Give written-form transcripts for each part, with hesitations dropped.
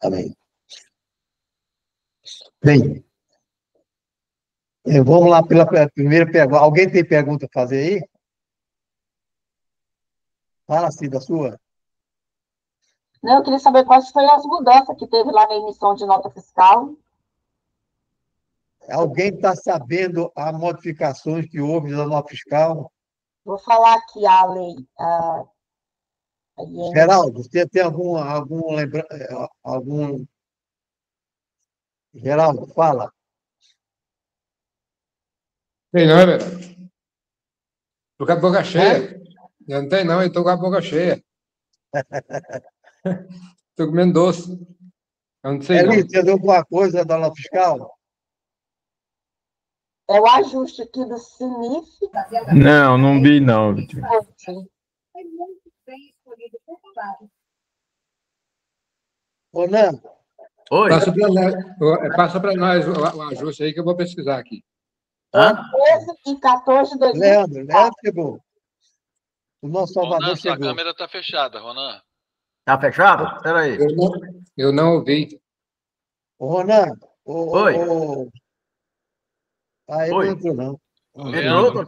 Amém. Bem, vamos lá pela primeira pergunta. Alguém tem pergunta a fazer aí? Fala, Cida, sua. Não, eu queria saber quais foram as mudanças que teve lá na emissão de nota fiscal. Alguém está sabendo as modificações que houve na nota fiscal? Vou falar aqui a lei. Geraldo, você tem algum lembrança? Geraldo, fala. Tem não, é verdade. Estou com a boca cheia. Eu não tenho não, eu estou com a boca cheia. Estou comendo doce. Eu não sei não. Eli, você viu alguma coisa da nota fiscal? É o ajuste aqui do CINIF. Não, não vi, não. Ô, Nando. Oi. Passa para nós o ajuste aí que eu vou pesquisar aqui. 13 e 14 de 2024. Leandro chegou. O nosso Salvador Ronan, chegou. sua câmera está fechada, Ronan. Tá fechado? Espera aí. Eu não ouvi. Ô, Ronan. Oi. Ele Oi. não entrou, não. O Entrou, Leandro,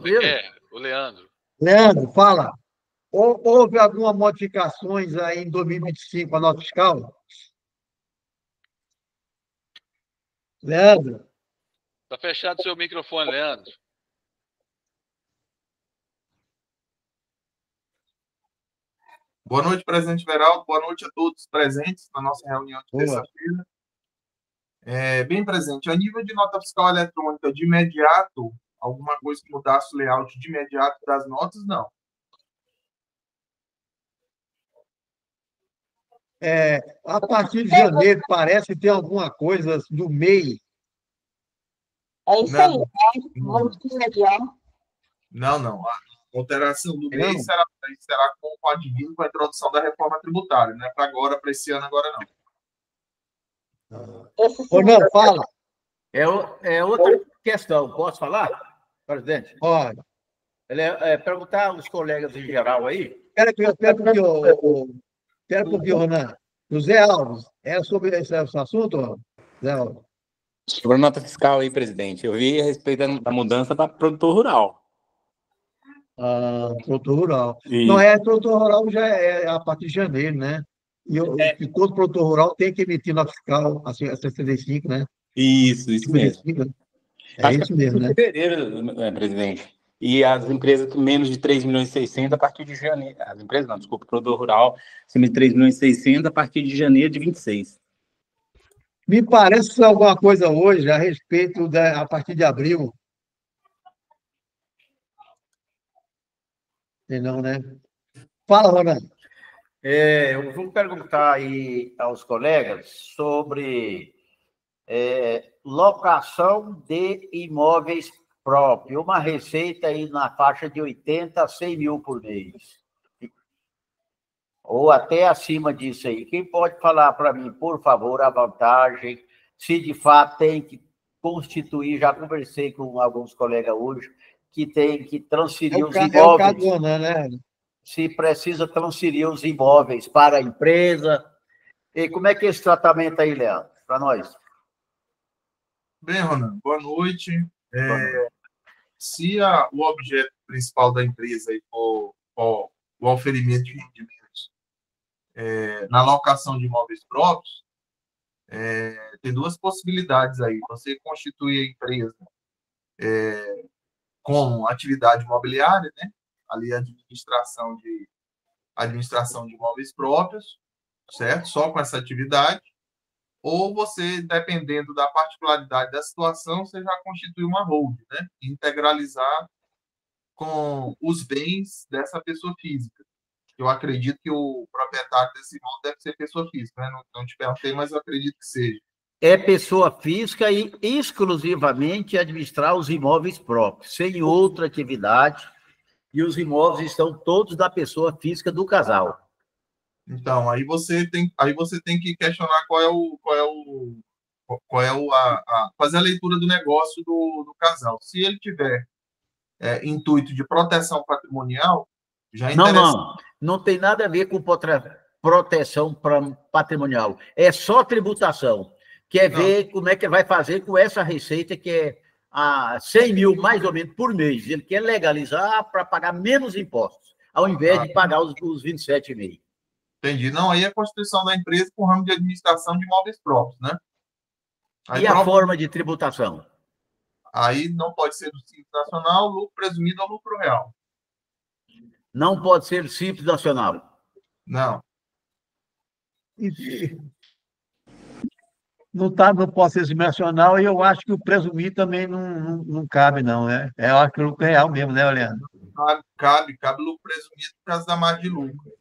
o Leandro. Leandro, fala. Houve algumas modificações aí em 2025 a nota fiscal? Leandro? Está fechado seu microfone, Leandro. Boa noite, presidente Veraldo. Boa noite a todos presentes na nossa reunião de terça-feira. Bem, presidente, a nível de nota fiscal eletrônica, de imediato, alguma coisa que mudasse o layout de imediato das notas, não. A partir de janeiro, parece ter alguma coisa do MEI. É isso aí, né? Vamos remediar. Não. A alteração do MEI será com o advindo com a introdução da reforma tributária, não é para agora, para esse ano, agora não. Não, fala. É outra questão. Posso falar, presidente? Pode. Perguntar aos colegas em geral aí. Espera um pouquinho, Ronan. José Alves, é sobre esse assunto, José Alves? Sobre a nota fiscal aí, presidente. Eu vi a respeito da mudança para produtor rural. Produtor rural. E... Não, produtor rural já é a partir de janeiro, né? E todo produtor rural tem que emitir nota fiscal a 65, né? Isso mesmo. Isso mesmo, né? Em fevereiro, presidente. E as empresas com menos de 3 milhões e 600 a partir de janeiro. As empresas não, desculpa, produtor rural, acima de 3 milhões e 600 a partir de janeiro de 26. Me parece alguma coisa hoje a respeito a partir de abril. Não, né? Fala, Ronan. Eu vou perguntar aí aos colegas sobre locação de imóveis próprios, uma receita aí na faixa de 80 a 100 mil por mês, ou até acima disso aí. Quem pode falar para mim, por favor, a vantagem, se de fato tem que constituir, já conversei com alguns colegas hoje, que tem que transferir os imóveis. É o caso do Ronan, né? Se precisa transferir os imóveis para a empresa. E como é que é esse tratamento aí, Leandro, para nós? Bem, Ronan, boa noite. Se o objeto principal da empresa for o oferimento de rendimentos na locação de imóveis próprios, tem duas possibilidades aí. Você constitui a empresa com atividade imobiliária, né? Ali a administração de imóveis próprios, certo? Só com essa atividade. Ou você, dependendo da particularidade da situação, você já constitui uma holding, né? Integralizar com os bens dessa pessoa física. Eu acredito que o proprietário desse imóvel deve ser pessoa física, né? Não te perguntei, mas eu acredito que seja. É pessoa física e exclusivamente administrar os imóveis próprios, sem outra atividade, e os imóveis estão todos da pessoa física do casal. Então, aí você tem que questionar fazer a leitura do negócio do casal. Se ele tiver intuito de proteção patrimonial, já é interessante. Não tem nada a ver com proteção patrimonial. É só tributação. Quer ver como é que vai fazer com essa receita, que é a 100 mil, mais ou menos, por mês. Ele quer legalizar para pagar menos impostos, ao invés de pagar os 27,5. Entendi. Não, aí é a constituição da empresa com o ramo de administração de imóveis próprios, né? Aí E a forma de tributação? Aí não pode ser do Simples Nacional, lucro presumido ou lucro real. Não pode ser Simples Nacional? Não. Não está no processo nacional e eu acho que o presumir também não cabe, não, né? Eu acho que o lucro é real mesmo, né, Leandro? Cabe lucro presumido por causa da margem de lucro.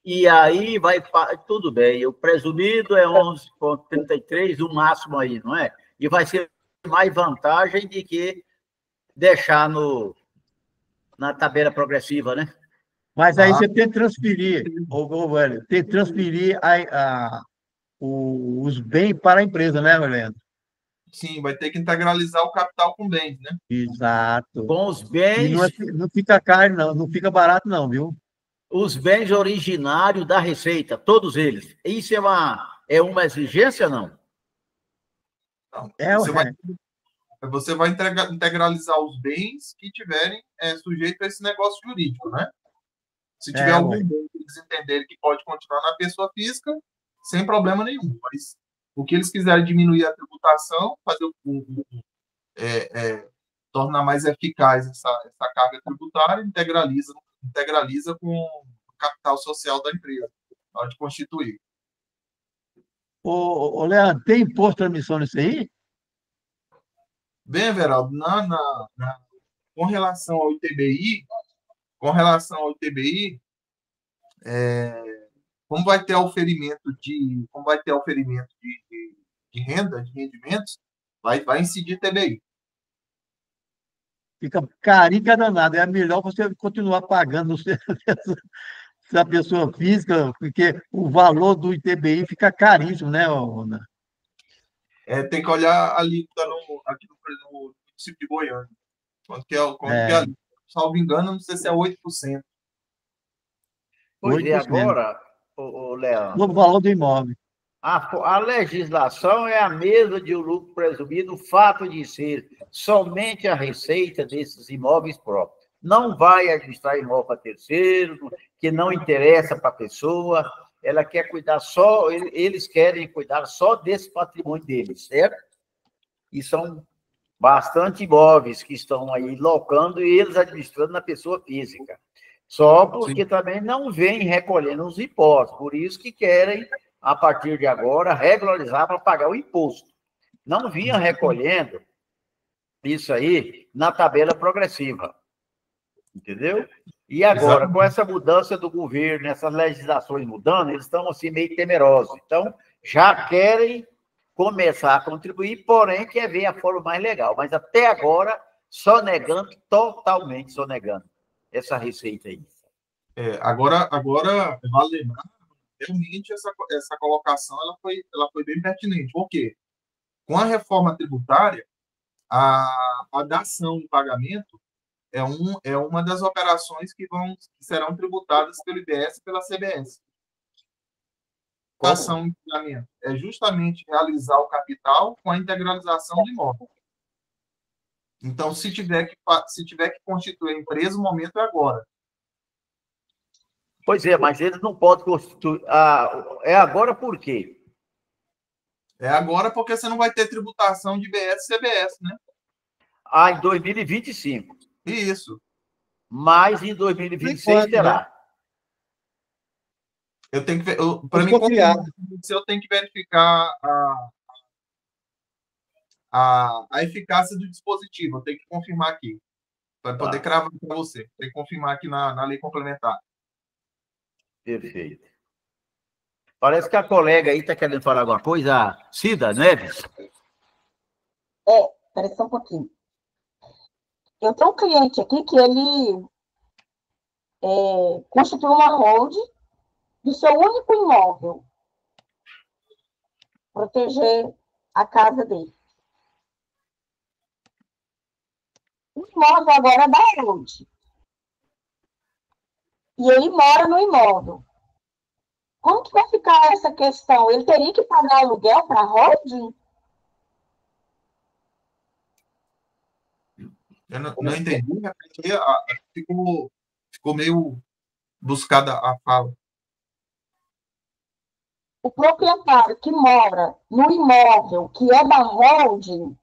E aí vai... Tudo bem, o presumido é 11,33, o máximo aí, não é? E vai ser mais vantagem de que deixar na tabela progressiva, né? Mas aí você tem que transferir, Hélio, tem que transferir os bens para a empresa, né, Leandro? Sim, vai ter que integralizar o capital com bens, né? Exato. Com os bens... E não fica caro, não fica barato, não, viu? Os bens originários da Receita, todos eles. Isso é uma exigência, não? Não. Você vai integralizar os bens que tiverem sujeito a esse negócio jurídico, né? Se tiver algum bem que eles entenderem que pode continuar na pessoa física, sem problema nenhum. Mas o que eles quiserem diminuir a tributação, fazer tornar mais eficaz essa carga tributária, integraliza com o capital social da empresa, na hora de constituir. Ô, Leandro, tem imposto de transmissão nisso aí? Bem, Everaldo, com relação ao ITBI, como vai ter oferimento de renda, de rendimentos, vai incidir TBI. Fica carinho que é danado. É melhor você continuar pagando se a pessoa física, porque o valor do ITBI fica caríssimo, né, Rona? Tem que olhar ali aqui no município de Goiânia. Quanto que é ali? Salvo engano, não sei se é 8%. Pois é, agora, Leandro... O valor do imóvel. A legislação é a mesma de o lucro presumido, o fato de ser somente a receita desses imóveis próprios. Não vai administrar imóvel para terceiro, que não interessa para a pessoa, ela quer cuidar só, eles querem cuidar só desse patrimônio deles, certo? E são bastante imóveis que estão aí locando e eles administrando na pessoa física. Só porque também não vêm recolhendo os impostos, por isso que querem, a partir de agora, regularizar para pagar o imposto. Não vinha recolhendo isso aí na tabela progressiva. Entendeu? E agora, com essa mudança do governo, essas legislações mudando, eles estão assim meio temerosos. Então, já querem começar a contribuir, porém, quer ver a forma mais legal. Mas até agora, totalmente sonegando essa receita aí. Agora vale lembrar, realmente essa colocação ela foi bem pertinente. Por quê? Com a reforma tributária, a dação em pagamento é uma das operações que serão tributadas pelo IBS e pela CBS. Dação em pagamento é justamente realizar o capital com a integralização do imóvel. Então, se tiver que constituir a empresa, o momento é agora. Pois é, mas eles não podem constituir. É agora por quê? É agora porque você não vai ter tributação de IBS e CBS, né? Em 2025. Isso. Mas em 2026 terá. Eu tenho que para mim confirmar, eu tenho que verificar a eficácia do dispositivo. Eu tenho que confirmar aqui para poder cravar para você. Tem que confirmar aqui na lei complementar. Perfeito. Parece que a colega aí está querendo falar alguma coisa, a Cida Neves. Espera só um pouquinho. Eu tenho um cliente aqui que ele constituiu uma holding do seu único imóvel, proteger a casa dele. O imóvel agora é da holding. e ele mora no imóvel. Como que vai ficar essa questão? Ele teria que pagar aluguel para a holding? Eu não entendi, porque ficou meio buscada a fala. O proprietário que mora no imóvel que é da holding,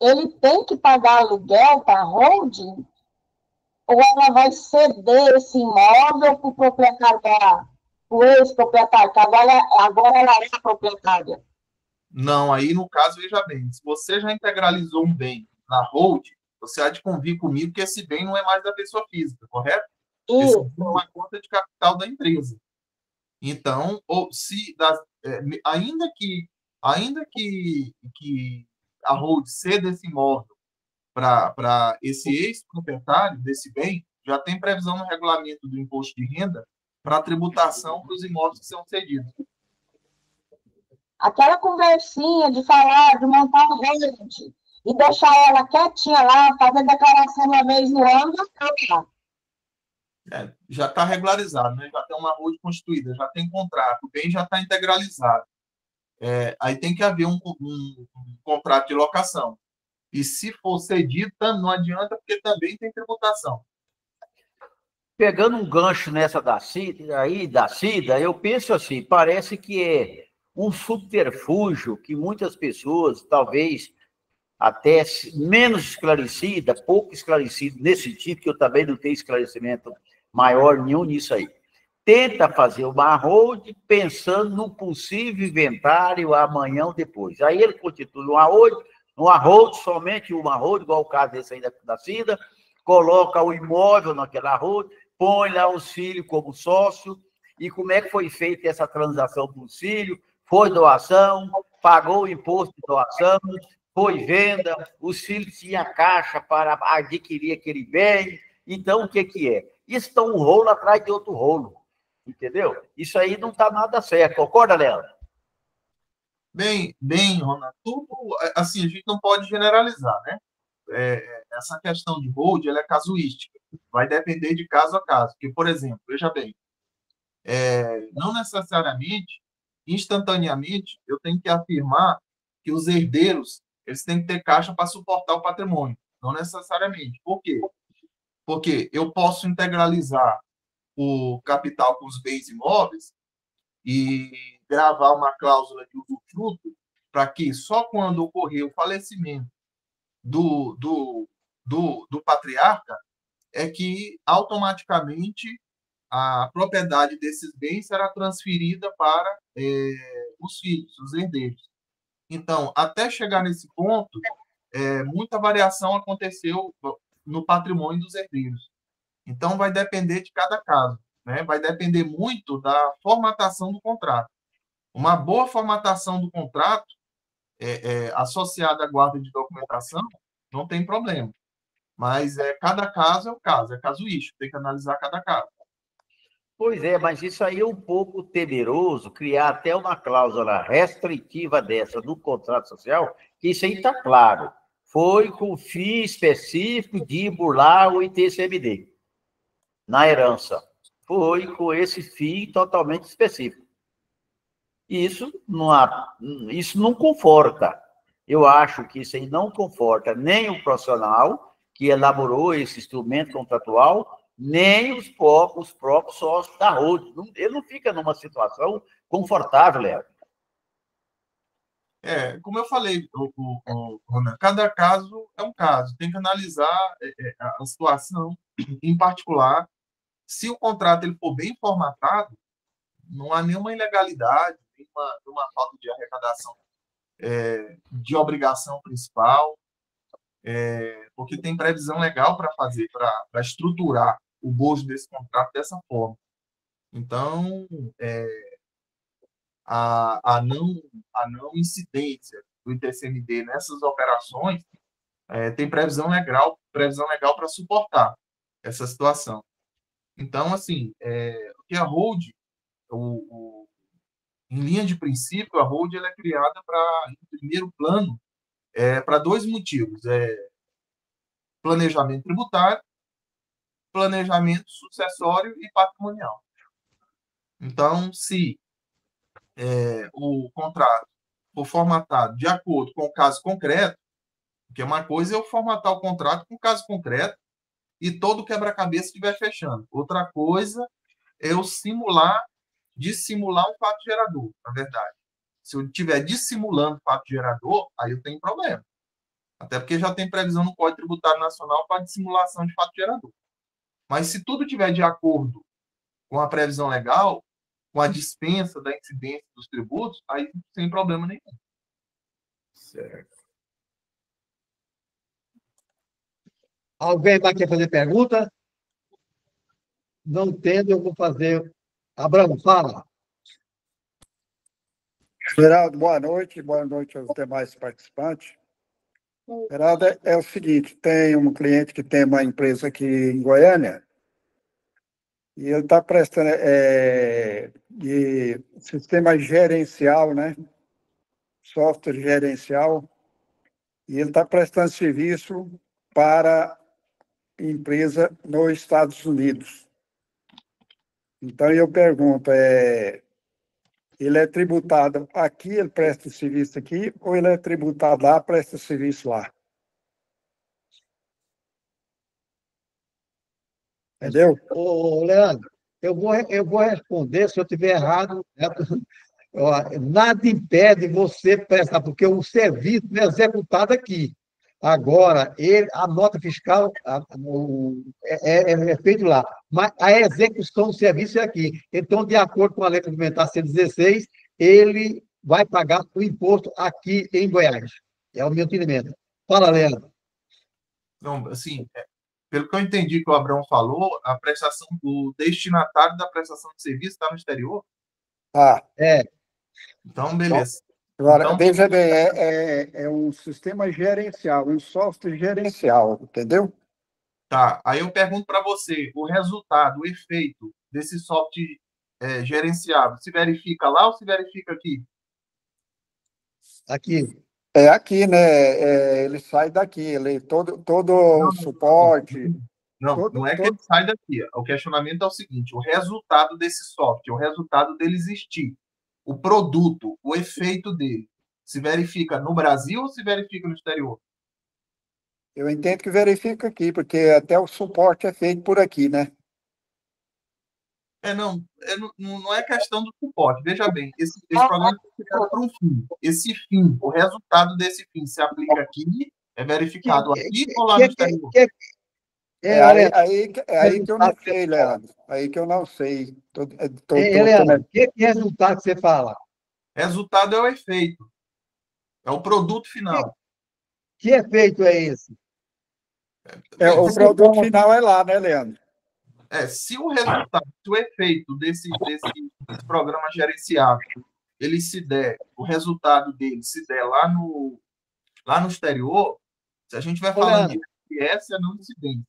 ele tem que pagar aluguel para a holding? Ou ela vai ceder esse imóvel para o proprietário, o ex-proprietário, que agora ela é a proprietária? Não, aí no caso, veja bem, se você já integralizou um bem na holding, você há de convir comigo que esse bem não é mais da pessoa física, correto? Esse bem é uma conta de capital da empresa. Então, ainda que a holding ceda esse imóvel para esse ex-proprietário desse bem, já tem previsão no regulamento do imposto de renda para a tributação dos imóveis que são cedidos. Aquela conversinha de falar, de montar um holding e deixar ela quietinha lá, fazer declaração uma vez no ano, já está regularizado, né? Já tem uma holding constituída, já tem contrato, o bem já está integralizado. Aí tem que haver um contrato de locação. E se for cedido, não adianta, porque também tem tributação. Pegando um gancho nessa da Cida, eu penso assim, parece que é um subterfúgio que muitas pessoas, talvez até menos esclarecida, pouco esclarecida nesse sentido, que eu também não tenho esclarecimento maior nenhum nisso aí, tenta fazer uma holding pensando no possível inventário amanhã ou depois. Aí ele constitui uma holding, somente uma holding, igual o caso desse aí da Cida, coloca o imóvel naquela holding, põe lá os filhos como sócio, e como é que foi feita essa transação para os filhos? Foi doação, pagou o imposto de doação, foi venda, os filhos tinham caixa para adquirir aquele bem. Então, o que é? Isso está um rolo atrás de outro rolo, entendeu? Isso aí não está nada certo. Concorda, Léo? Bem, Ronaldo, tudo, assim, a gente não pode generalizar, né? Essa questão de holding, ela é casuística, vai depender de caso a caso. Porque, por exemplo, veja bem, não necessariamente, instantaneamente, eu tenho que afirmar que os herdeiros eles têm que ter caixa para suportar o patrimônio. Não necessariamente. Por quê? Porque eu posso integralizar o capital com os bens imóveis e gravar uma cláusula de usufruto para que só quando ocorrer o falecimento do patriarca é que automaticamente a propriedade desses bens será transferida para os filhos, os herdeiros. Então, até chegar nesse ponto, muita variação aconteceu no patrimônio dos herdeiros. Então, vai depender de cada caso, né? Vai depender muito da formatação do contrato. Uma boa formatação do contrato, associada à guarda de documentação, não tem problema. Mas cada caso é um caso, é casuístico, tem que analisar cada caso. Pois é, mas isso aí é um pouco temeroso, criar até uma cláusula restritiva dessa no contrato social, que isso aí está claro. Foi com fim específico de burlar o ITCMD na herança. Foi com esse fim totalmente específico. Isso não conforta. Eu acho que isso aí não conforta nem o profissional que elaborou esse instrumento contratual, nem os próprios sócios da holding. Ele não fica numa situação confortável, Léo. Como eu falei, Ronaldo, cada caso é um caso. Tem que analisar a situação em particular. Se o contrato ele for bem formatado, não há nenhuma ilegalidade, nenhuma falta de arrecadação de obrigação principal, porque tem previsão legal para fazer, para estruturar o bojo desse contrato dessa forma. Então, a não incidência do ITCMD nessas operações tem previsão legal para suportar essa situação. Então, assim, que a holding, em linha de princípio, a holding ela é criada em primeiro plano, para dois motivos: planejamento tributário planejamento sucessório e patrimonial. Então, se o contrato for formatado de acordo com o caso concreto, porque uma coisa é eu formatar o contrato com o caso concreto e todo quebra-cabeça estiver fechando. Outra coisa é eu dissimular um fato gerador, na verdade. Se eu estiver dissimulando fato gerador, aí eu tenho problema. Até porque já tem previsão no Código Tributário Nacional para dissimulação de fato gerador. Mas se tudo estiver de acordo com a previsão legal, com a dispensa da incidência dos tributos, aí sem problema nenhum. Certo. Alguém mais quer fazer pergunta? Não tendo, eu vou fazer. Abraão, fala. Geraldo, boa noite aos demais participantes. Geraldo, é o seguinte, tem um cliente que tem uma empresa aqui em Goiânia e ele está prestando de sistema gerencial, né? Software gerencial, e ele está prestando serviço para empresa nos Estados Unidos. Então, eu pergunto, ele é tributado aqui, ele presta serviço aqui, ou ele é tributado lá, presta serviço lá? Entendeu? Ô, Leandro, eu vou responder se eu estiver errado, né? Nada impede você prestar, porque o serviço é executado aqui. Agora, a nota fiscal é feito lá, mas a execução do serviço é aqui. Então, de acordo com a Lei Complementar 116, ele vai pagar o imposto aqui em Goiás. É o meu entendimento. Fala, Leandro. Então, assim, pelo que eu entendi que o Abraão falou, a prestação do destinatário da prestação de serviço está no exterior? É. Então, beleza. Agora, Então, veja bem, é um sistema gerencial, um software gerencial, entendeu? tá. Aí eu pergunto para você, o resultado, o efeito desse software gerenciado, se verifica lá ou se verifica aqui? Aqui. É aqui, né? Ele sai daqui, todo o suporte. Não é que ele sai daqui. O questionamento é o seguinte: o resultado desse software, o resultado dele existir, o produto, o efeito dele, se verifica no Brasil ou se verifica no exterior? Eu entendo que verifica aqui, porque até o suporte é feito por aqui, né? Não é questão do suporte. Veja bem, esse programa foi criado para um fim. Esse fim, o resultado desse fim se aplica aqui, é verificado aqui ou lá no exterior? Aí que eu não sei, Leandro. Aí que eu não sei. Leandro, que resultado você fala? Resultado é o efeito. É o produto final. Que efeito é esse? O produto final é lá, né, Leandro? Se o resultado, se o efeito desse programa gerenciado, ele se der, o resultado dele se der lá no exterior, se a gente vai falando de IS, é não incidente.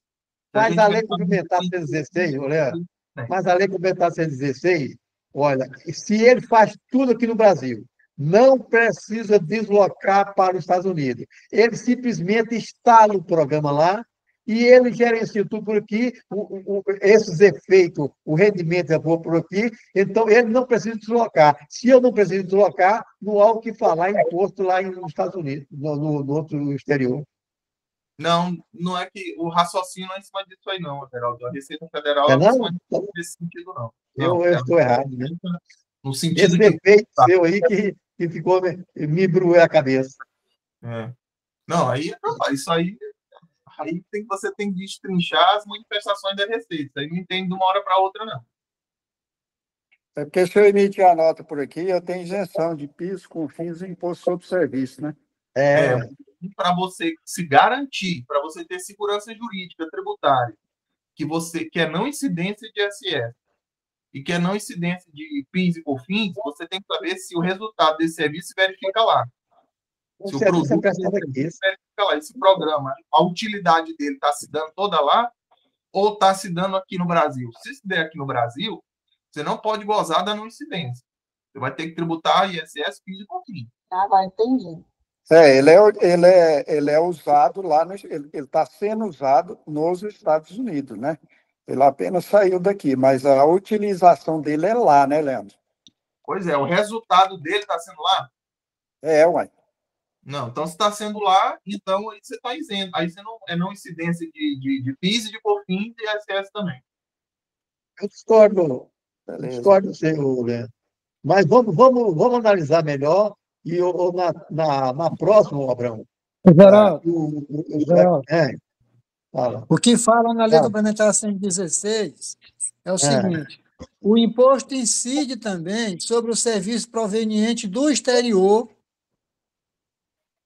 Mas a Lei Complementar 116, Leandro, mas a Lei Complementar 116, olha, se ele faz tudo aqui no Brasil, não precisa deslocar para os Estados Unidos. Ele simplesmente instala o programa lá e ele gerencia tudo por aqui, esses efeitos, o rendimento é por aqui, então ele não precisa deslocar. Se eu não preciso deslocar, não há o que falar em imposto lá nos Estados Unidos, no outro exterior. Não é que o raciocínio não é em cima disso aí, não, Geraldo. A Receita Federal não é em cima desse sentido, não. Eu estou errado, né? No sentido esse efeito seu aí que ficou, me embrulhou a cabeça. Não, aí isso aí você tem que destrinchar as manifestações da Receita. Aí não entende de uma hora para outra, não. É porque se eu emitir a nota por aqui, eu tenho isenção de PIS, COFINS e imposto sobre serviço, né? Para você se garantir, para você ter segurança jurídica tributária, que é não incidência de ISS e que é não incidência de PIS e COFINS, você tem que saber se o resultado desse serviço se verifica lá. Se o produto verifica lá, esse programa, a utilidade dele está se dando toda lá ou está se dando aqui no Brasil? Se der aqui no Brasil, você não pode gozar da não incidência. Você vai ter que tributar ISS, PIS e COFINS. Agora entendi. Ele é usado lá, ele está sendo usado nos Estados Unidos, né? Ele apenas saiu daqui, mas a utilização dele é lá, né, Leandro? Pois é, o resultado dele está sendo lá? Ué. Não, então se está sendo lá, então aí você está isento. Aí você não incidência de PIS e de COFINS e ISS também. Eu discordo, Beleza. discordo, senhor Leandro. Mas vamos analisar melhor e na próxima, Abrão. Geraldo, Geraldo, Fala. o que fala na Lei Fala. Complementar 116 é o seguinte: o imposto incide também sobre o serviço proveniente do exterior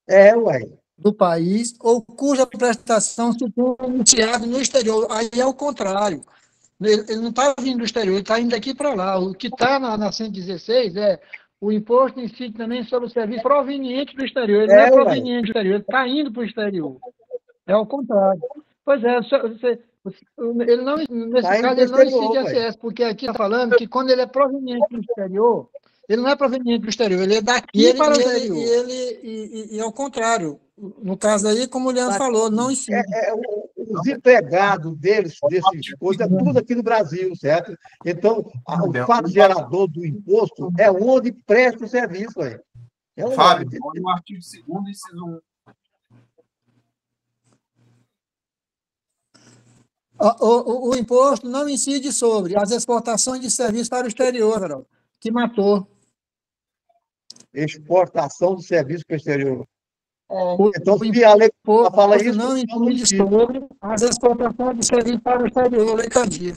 Ué. do país ou cuja prestação se tenha iniciado no exterior. Aí é o contrário. Ele não está vindo do exterior, ele está indo daqui para lá. O que está na 116 é o imposto incide também sobre o serviço proveniente do exterior. Ele não é proveniente do exterior, ele está indo para o exterior. É o contrário. Pois é, ele não, nesse caso, ele não incide ISS, porque aqui está falando que quando ele é proveniente do exterior, ele não é proveniente do exterior, ele é daqui para o exterior. E é o contrário. No caso aí, como o Leandro falou, não incide. Os empregados desses coisas, é tudo aqui no Brasil, certo? Então, o fato gerador do imposto é onde presta o serviço. Fábio, olha o artigo 2º, inciso 1. O imposto não incide sobre as exportações de serviços para o exterior, Geraldo, que matou. Exportação de serviço para o exterior. Então, se a lei fala isso, não incide sobre as exportações de serviços para o exterior, a lei Candia.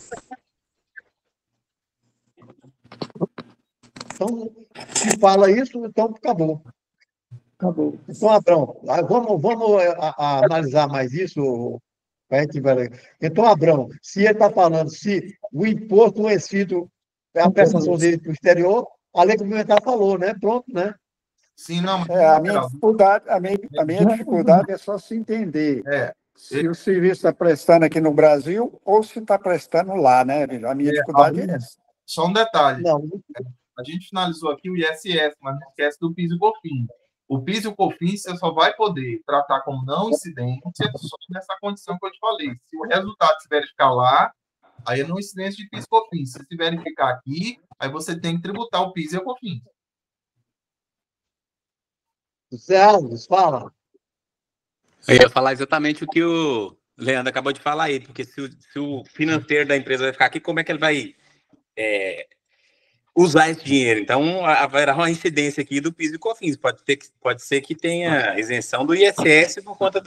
Então, se fala isso, então acabou. Acabou. Então, Abrão, vamos analisar mais isso. Então, Abrão, se ele está falando, se o imposto não é sido a prestação dele para o exterior, a lei complementar falou, né? Pronto, né? Sim, não. A minha dificuldade é só se entender se o serviço está prestando aqui no Brasil ou se está prestando lá, né? A minha dificuldade é essa. Só um detalhe. Não. A gente finalizou aqui o ISS, mas não esquece do PIS e COFINS. O PIS e o COFINS você só vai poder tratar como não incidência só nessa condição que eu te falei. Se o resultado se verificar lá, aí é não incidência de PIS e COFINS. Se se verificar aqui, aí você tem que tributar o PIS e o COFINS. Zé Alves, fala. Eu ia falar exatamente o que o Leandro acabou de falar aí, porque se o financeiro da empresa vai ficar aqui, como é que ele vai usar esse dinheiro? Então, haverá uma incidência aqui do PIS e COFINS. Pode ser que tenha isenção do ISS por conta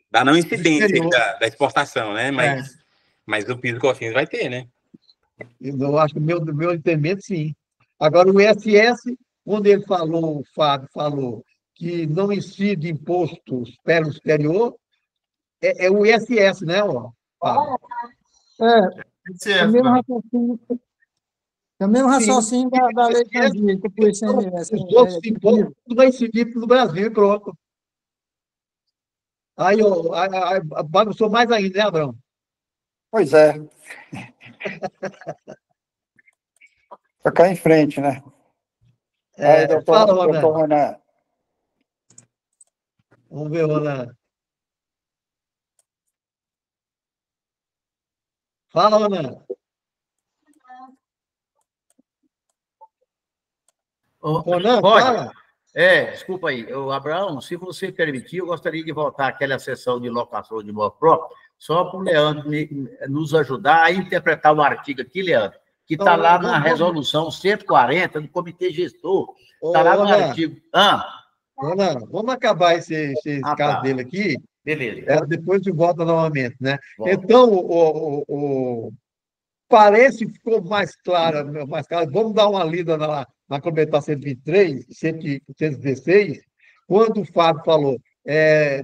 da não incidência da exportação, né? Mas o PIS e COFINS vai ter, né? Eu acho que do meu entendimento, sim. Agora, o ISS, quando ele falou, o Fábio falou que não incide impostos pelo exterior, é o ISS, né, Fábio? É o mesmo raciocínio. É o mesmo raciocínio da lei Candia, que foi ICMS. Os outros impostos vai incidir no Brasil e pronto. Aí bagunçou mais ainda, né, Abrão? Pois é. Tocar em frente, né? Aí, doutor Ronan. Vamos ver, Ronan. Fala, Ronan. Ronan, fala. Desculpa aí. Abraão, se você permitir, eu gostaria de voltar àquela sessão de locação de imóvel próprio, só para o Leandro nos ajudar a interpretar o artigo aqui, Leandro, que está lá na resolução 140 do Comitê Gestor. Está lá no artigo. Ronan, vamos acabar esse caso dele aqui. Beleza. Depois de volta novamente, né? Então, parece que ficou mais claro. Vamos dar uma lida na complementar 123, 116, quando o Fábio falou,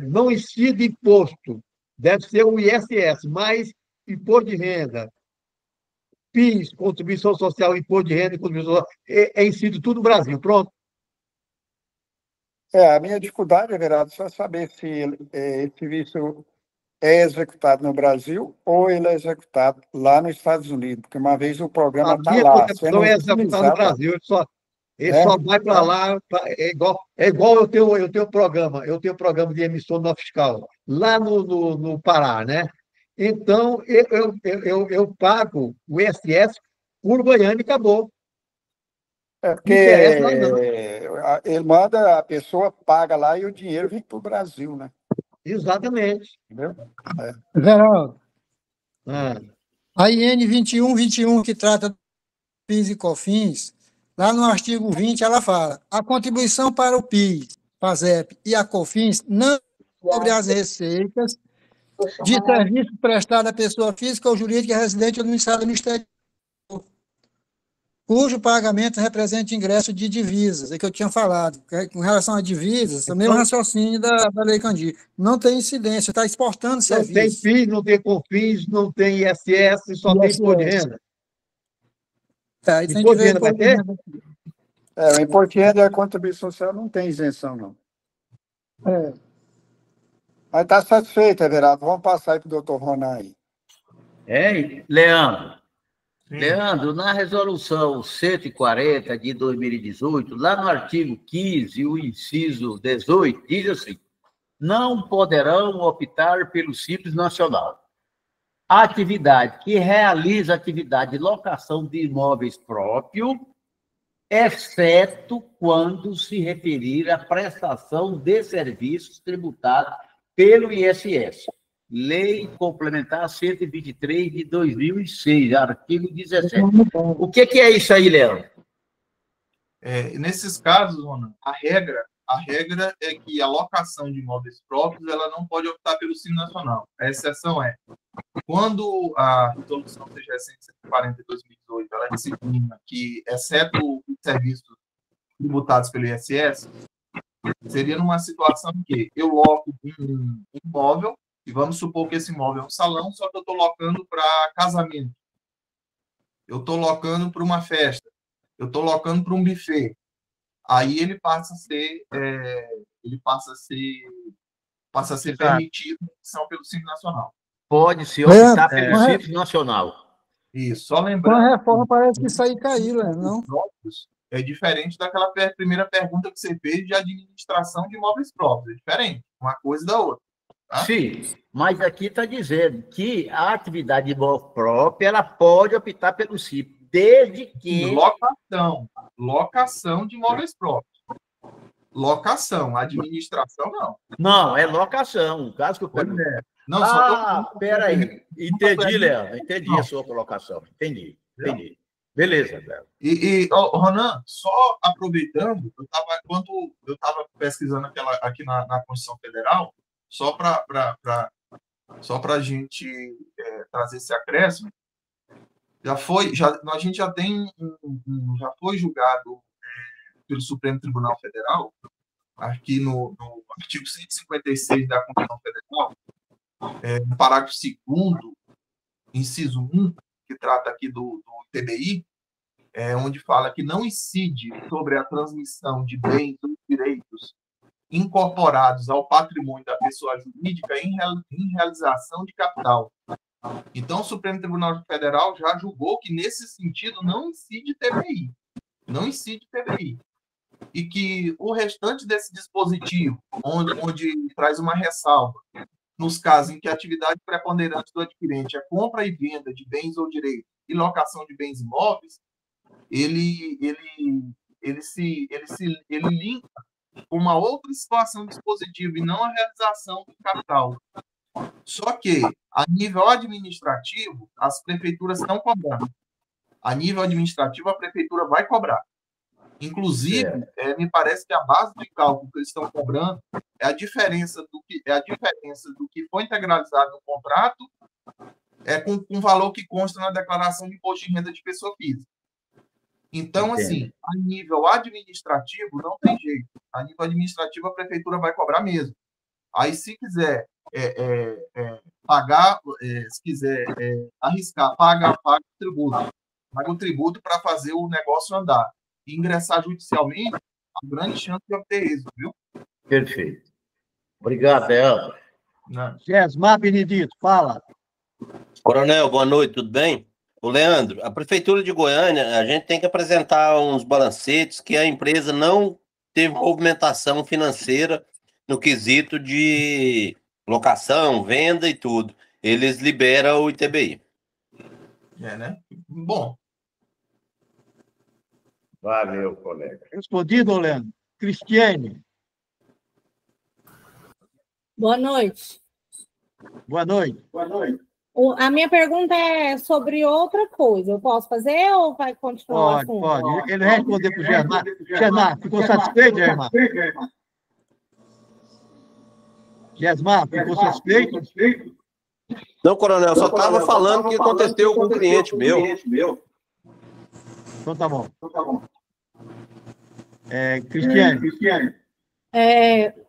não incide imposto, deve ser o ISS, mais imposto de renda, PIS, contribuição social, imposto de renda, contribuição social, incide tudo no Brasil, pronto. A minha dificuldade, Everardo, é só saber se esse serviço é executado no Brasil ou ele é executado lá nos Estados Unidos, porque uma vez o programa está lá. A concepção é executado no Brasil, ele só vai para lá, é igual eu tenho programa de emissão nota fiscal, lá no Pará, né? Então, eu pago o ISS por Goiânia e acabou. É porque Não interessa lá, não. ele manda, a pessoa paga lá e o dinheiro vem para o Brasil, né? Exatamente. Entendeu? Geraldo, Ah, a IN 2121, que trata do PIS e COFINS, lá no artigo 20, ela fala: a contribuição para o PIS, PASEP e a COFINS não sobre as receitas de serviço prestado à pessoa física ou jurídica residente no estado do exterior, cujo pagamento representa ingresso de divisas, é que eu tinha falado. Com relação a divisas, é o mesmo raciocínio da Lei Candir. Não tem incidência, está exportando não tem serviço. PIS, não tem COFINS, não tem ISS, só tem imposto de renda. Aí tem que Imposto de ver renda vai ter? O imposto de renda e a contribuição social não tem isenção, não. Mas está satisfeito, Everardo. Vamos passar aí para o doutor Ronan aí. Leandro. Sim. Leandro, na resolução 140 de 2018, lá no artigo 15, o inciso 18, diz assim: não poderão optar pelo Simples Nacional a atividade que realiza atividade de locação de imóveis próprio, exceto quando se referir à prestação de serviços tributados pelo ISS. Lei Complementar 123 de 2006, artigo 17. O que é isso aí, Léo? Nesses casos, Ronan, a regra é que a locação de imóveis próprios ela não pode optar pelo Simples Nacional. A exceção é quando a resolução CGE 140 de 2018 ela disciplina que, exceto os serviços tributados pelo ISS, seria numa situação em que eu loco um imóvel, e vamos supor que esse imóvel é um salão, só que eu estou locando para casamento, eu estou locando para uma festa, eu estou locando para um buffet. Aí ele passa a ser permitido opção pelo Simples Nacional. Pode se optar pelo Simples Nacional. Isso, só Com lembrando. a reforma parece que isso aí caiu, né? Não? É diferente daquela primeira pergunta que você fez de administração de imóveis próprios. É diferente, uma coisa da outra. Tá? Sim, mas aqui está dizendo que a atividade de imóvel próprio ela pode optar pelo Simples, desde que... Locação de imóveis próprios. Locação, administração não. Não, é locação. O caso que eu pergunto. Não, peraí. Entendi, Léo. Entendi a sua colocação. Entendi. Beleza, Léo. Ronan, só aproveitando, enquanto eu estava pesquisando aqui na Constituição Federal, só para a gente trazer esse acréscimo, a gente já foi julgado pelo Supremo Tribunal Federal, aqui no artigo 156 da Constituição Federal, no parágrafo 2º, inciso 1, que trata aqui do ITBI, onde fala que não incide sobre a transmissão de bens ou direitos incorporados ao patrimônio da pessoa jurídica em realização de capital. Então, o Supremo Tribunal Federal já julgou que, nesse sentido, não incide TBI. Não incide TBI. E que o restante desse dispositivo, onde traz uma ressalva, nos casos em que a atividade preponderante do adquirente é compra e venda de bens ou direitos e locação de bens imóveis, ele linka com uma outra situação dispositiva e não a realização do capital. Só que, a nível administrativo, as prefeituras estão cobrando. A nível administrativo, a prefeitura vai cobrar. Inclusive, me parece que a base de cálculo que eles estão cobrando é a diferença do que foi integralizado no contrato com o valor que consta na declaração de imposto de renda de pessoa física. Então, assim, a nível administrativo, não tem jeito. A nível administrativo, a prefeitura vai cobrar mesmo. Aí, se quiser pagar, se quiser arriscar, paga o tributo. Paga o tributo para fazer o negócio andar. E ingressar judicialmente, a grande chance de obter êxito, viu? Perfeito. Obrigado, Leandro. Gesmar Benedito, fala. Coronel, boa noite, tudo bem? Ô, Leandro, a Prefeitura de Goiânia, a gente tem que apresentar uns balancetes que a empresa não teve movimentação financeira no quesito de locação, venda e tudo. eles liberam o ITBI. Né? Bom. Valeu, colega. Respondido, Leandro. Cristiane. Boa noite. Boa noite. A minha pergunta é sobre outra coisa. Eu posso fazer ou vai continuar o assunto? Pode. Ele vai responder para o Germar. Germar, ficou satisfeito, Germar? Germar, ficou satisfeito? Não, coronel, eu só estava falando que aconteceu com um cliente meu. Então tá bom. Cristiane.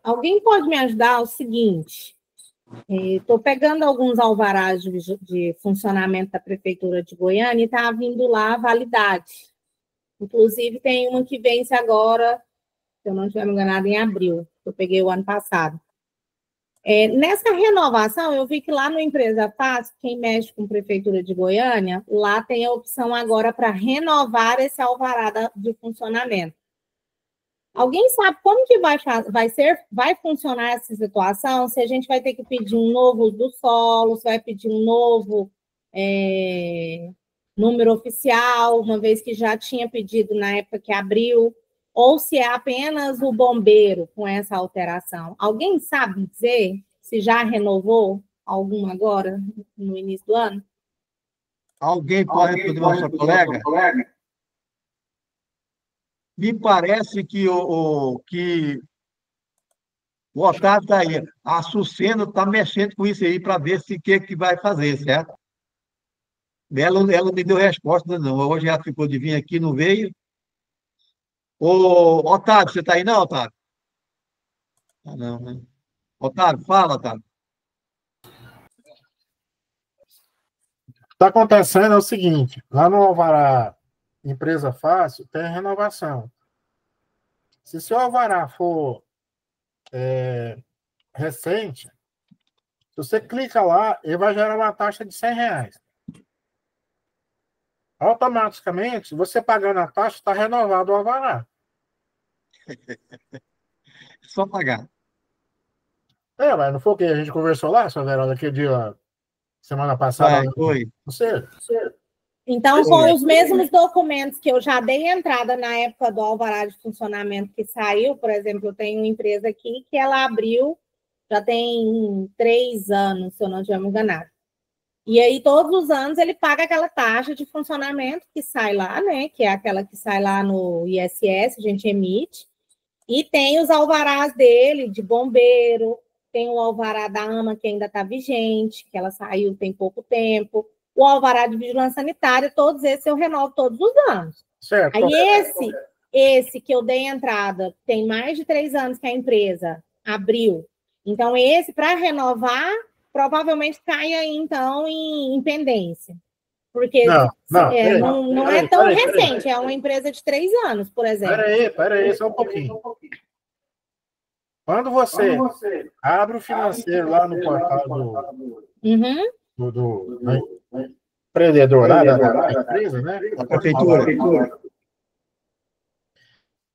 Alguém pode me ajudar? O seguinte, estou pegando alguns alvarás de funcionamento da Prefeitura de Goiânia e está vindo lá a validade. Inclusive, tem uma que vence agora, se eu não estiver me enganado, em abril. Eu peguei o ano passado. Nessa renovação, eu vi que lá no Empresa Fácil, quem mexe com a Prefeitura de Goiânia, lá tem a opção agora para renovar esse alvará de funcionamento. Alguém sabe como que vai funcionar essa situação? Se a gente vai ter que pedir um novo uso do solo, se vai pedir um novo número oficial, uma vez que já tinha pedido na época que abriu, ou se é apenas o bombeiro com essa alteração. Alguém sabe dizer se já renovou alguma agora, no início do ano? Alguém pode responder, nossa colega? Me parece que o Otávio está aí. A Sucena está mexendo com isso aí para ver o que vai fazer, certo? Ela não me deu resposta, não. Hoje ela ficou de vir aqui, não veio. Ô, Otávio, você está aí, não, Otávio? Ah, não, né? Otávio, fala, Otávio. O que está acontecendo é o seguinte, lá no alvará Empresa Fácil, tem renovação. Se seu alvará for recente, se você clica lá, ele vai gerar uma taxa de R$100. Automaticamente, você pagando a taxa, está renovado o alvará. Só pagar. Mas não foi o que a gente conversou lá, sua Verônica, aquele dia, semana passada? Foi. Você? Então, com os mesmos documentos que eu já dei entrada na época do alvará de funcionamento que saiu, por exemplo, eu tenho uma empresa aqui que ela abriu, já tem 3 anos, se eu não estiver me enganado. E aí, todos os anos, ele paga aquela taxa de funcionamento que sai lá, né? Que é aquela que sai lá no ISS, a gente emite. E tem os alvarás dele, de bombeiro, tem o alvará da AMA, que ainda está vigente, que ela saiu tem pouco tempo, o alvará de vigilância sanitária, todos esses eu renovo todos os anos. Certo. Aí esse que eu dei entrada, tem mais de 3 anos que a empresa abriu. Então, esse, para renovar, provavelmente cai aí, então, em pendência. Porque não é tão recente, é uma empresa de 3 anos, por exemplo. Peraí, só um pouquinho. Quando você abre o financeiro lá no portal do empreendedor lá da empresa, né? Da prefeitura.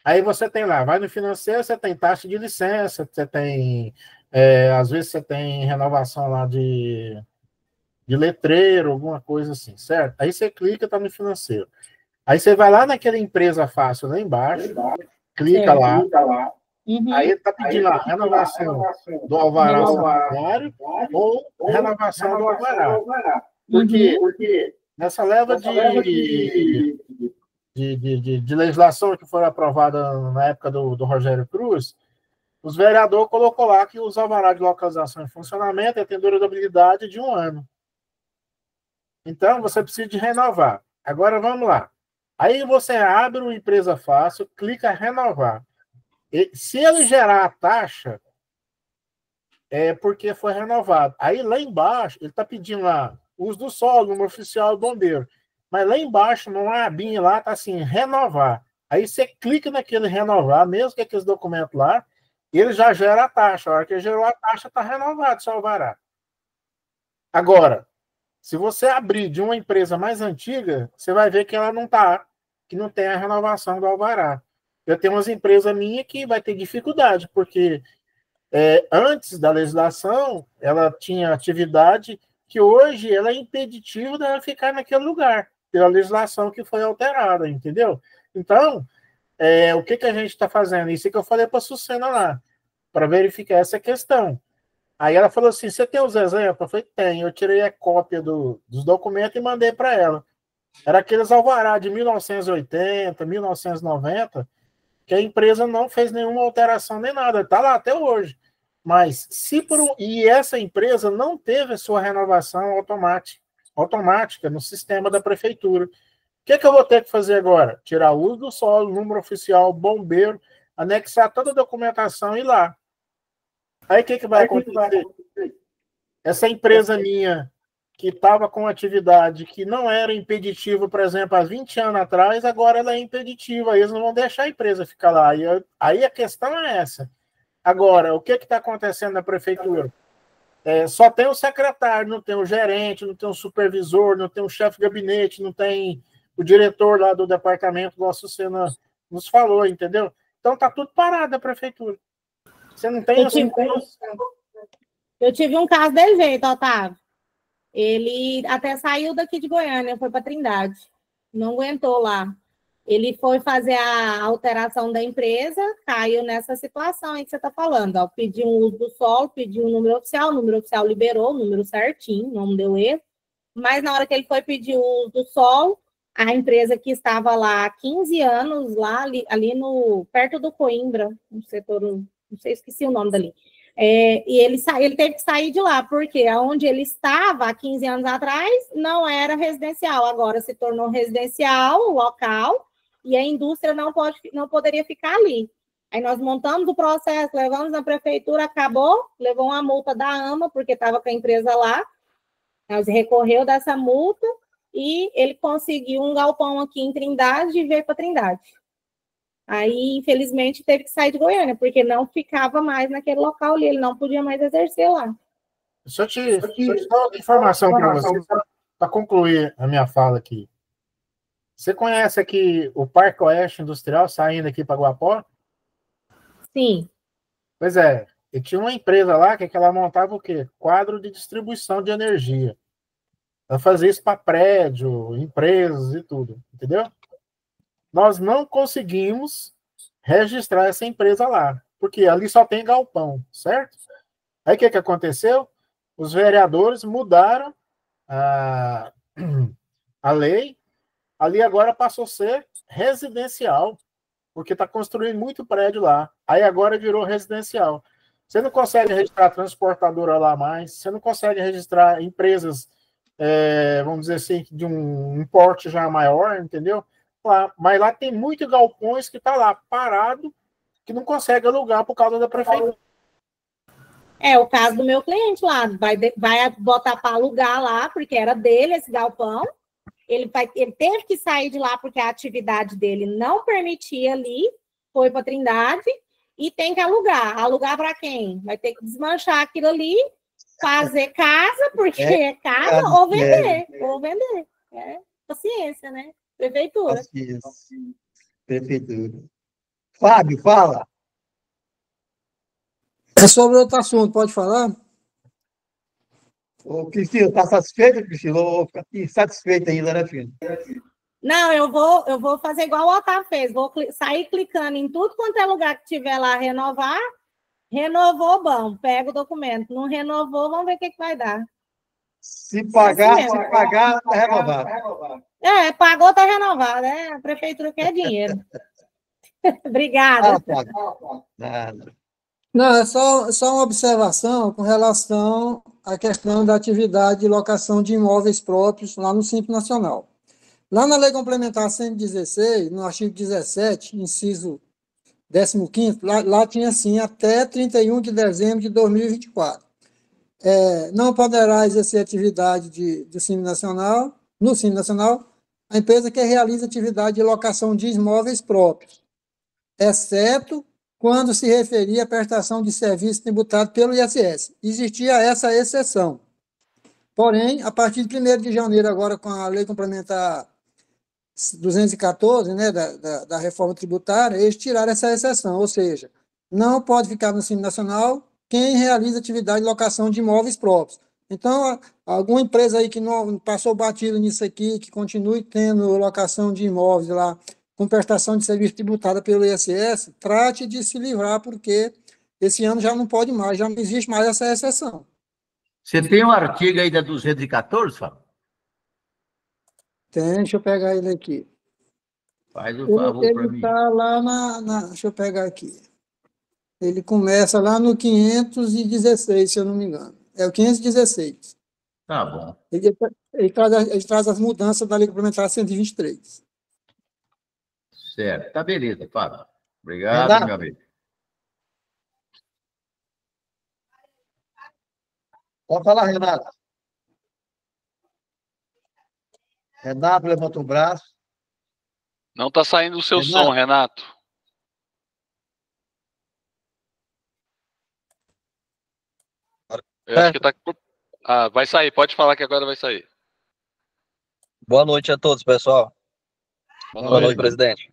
Aí você tem lá, vai no financeiro, você tem taxa de licença, você tem, às vezes você tem renovação lá de letreiro, alguma coisa assim, certo? Aí você clica, tá no financeiro. Aí você vai lá naquela Empresa Fácil lá embaixo, clica lá. Aí ele está pedindo lá renovação do alvará sanitário ou renovação do alvará. Porque nessa leva de legislação que foi aprovada na época do Rogério Cruz, os vereadores colocou lá que os alvará de localização em funcionamento têm durabilidade de 1 ano. Então, você precisa de renovar. Agora, vamos lá. Aí você abre o Empresa Fácil, clica renovar. E, se ele gerar a taxa, é porque foi renovado. Aí, lá embaixo, ele está pedindo lá uso do solo, número oficial do bombeiro. Mas lá embaixo, numa abinha lá, está assim, renovar. Aí você clica naquele renovar, mesmo que aqueles documentos lá, ele já gera a taxa. A hora que ele gerou a taxa, está renovado, seu alvará. Agora, se você abrir de uma empresa mais antiga, você vai ver que ela não está, que não tem a renovação do alvará. Eu tenho umas empresas minhas que vai ter dificuldade, porque antes da legislação, ela tinha atividade que hoje ela é impeditiva dela ficar naquele lugar, pela legislação que foi alterada, entendeu? Então, o que a gente está fazendo? Isso que eu falei para a Sucena lá, para verificar essa questão. Aí ela falou assim, você tem os exemplos? Eu falei, tem. Eu tirei a cópia dos documentos e mandei para ela. Era aqueles alvará de 1980, 1990, que a empresa não fez nenhuma alteração nem nada. Está lá até hoje. Mas e essa empresa não teve a sua renovação automática no sistema da prefeitura. O que eu vou ter que fazer agora? Tirar o uso do solo, número oficial, bombeiro, anexar toda a documentação e ir lá. Aí o que vai acontecer? Essa empresa minha, que estava com atividade que não era impeditiva, por exemplo, há 20 anos atrás, agora ela é impeditiva. Eles não vão deixar a empresa ficar lá. Aí a questão é essa. Agora, o que está acontecendo na prefeitura? Só tem o secretário, não tem o gerente, não tem o supervisor, não tem o chefe de gabinete, não tem o diretor lá do departamento, igual a Sucena nos falou, entendeu? Então tá tudo parado a prefeitura. Você não tem... Eu tive um caso desse jeito, Otávio. Ele até saiu daqui de Goiânia, foi para Trindade. Não aguentou lá. Ele foi fazer a alteração da empresa, caiu nessa situação aí que você está falando. Ó, pediu um uso do solo, pediu um o número oficial liberou, o número certinho, não deu erro. Mas na hora que ele foi pedir o uso do solo, a empresa que estava lá há 15 anos, lá ali perto do Coimbra, no setor, não sei, esqueci o nome dali. E ele teve que sair de lá, porque onde ele estava há 15 anos atrás não era residencial, agora se tornou residencial, o local, e a indústria não poderia ficar ali. Aí nós montamos o processo, levamos na prefeitura, acabou, levou uma multa da AMA, porque estava com a empresa lá, nós recorreu dessa multa, e ele conseguiu um galpão aqui em Trindade e veio para Trindade. Aí, infelizmente, teve que sair de Goiânia, porque não ficava mais naquele local ali, ele não podia mais exercer lá. Deixa eu te dar uma informação para você, para concluir a minha fala aqui. Você conhece aqui o Parque Oeste Industrial, saindo aqui para Guapó? Sim. Pois é, e tinha uma empresa lá que ela montava o quê? Quadro de distribuição de energia. Ela fazia isso para prédio, empresas e tudo, entendeu? Nós não conseguimos registrar essa empresa lá, porque ali só tem galpão, certo? Aí o que aconteceu? Os vereadores mudaram a lei, ali agora passou a ser residencial, porque está construindo muito prédio lá. Aí agora virou residencial. Você não consegue registrar transportadora lá mais, você não consegue registrar empresas, vamos dizer assim, de um porte já maior, entendeu? Lá, mas lá tem muitos galpões que tá lá parado, que não consegue alugar por causa da prefeitura. É o caso do meu cliente lá, vai botar para alugar lá, porque era dele esse galpão, ele teve que sair de lá porque a atividade dele não permitia ali, foi para Trindade e tem que alugar. Alugar para quem? Vai ter que desmanchar aquilo ali, fazer casa, porque é casa, ou vender, É paciência, né? Prefeitura. Prefeitura. Fábio, fala. É sobre outro assunto, pode falar? Ô, Cristina, está satisfeita, Cristina? Ou fica insatisfeita ainda, né, filho? Não, eu vou fazer igual o Otávio fez. Vou sair clicando em tudo quanto é lugar que tiver lá, renovar. Renovou, bom, pega o documento. Não renovou, vamos ver o que vai dar. Se pagar, está renovado. Pagou, está renovado. A prefeitura quer dinheiro. Obrigada. Nada. Não, é só uma observação com relação à questão da atividade de locação de imóveis próprios lá no Simples Nacional. Lá na Lei Complementar 116, no artigo 17, inciso 15º, lá tinha assim, até 31 de dezembro de 2024. Não poderá exercer atividade no Simples Nacional, a empresa que realiza atividade de locação de imóveis próprios, exceto quando se referia à prestação de serviço tributado pelo ISS. Existia essa exceção. Porém, a partir de 1º de janeiro, agora com a Lei Complementar 214, né, da reforma tributária, eles tiraram essa exceção, ou seja, não pode ficar no Simples Nacional quem realiza atividade de locação de imóveis próprios. Então, alguma empresa aí que não passou batido nisso aqui, que continue tendo locação de imóveis lá, com prestação de serviço tributada pelo ISS, trate de se livrar, porque esse ano já não pode mais, já não existe mais essa exceção. Você tem um artigo aí da 214, Fábio? Tem, deixa eu pegar ele aqui. Faz o favor para Ele mim. está lá deixa eu pegar aqui. Ele começa lá no 516, se eu não me engano. É o 516. Tá bom. Ele traz as mudanças da Lei Complementar 123. Certo. Tá beleza, Fábio. Obrigado, Renato. meu amigo. Pode falar, Renato. Renato, levanta o braço. Não está saindo o seu Renato. som, Renato. Eu acho que tá. Ah, vai sair, pode falar que agora vai sair. Boa noite a todos, pessoal. Boa noite, presidente.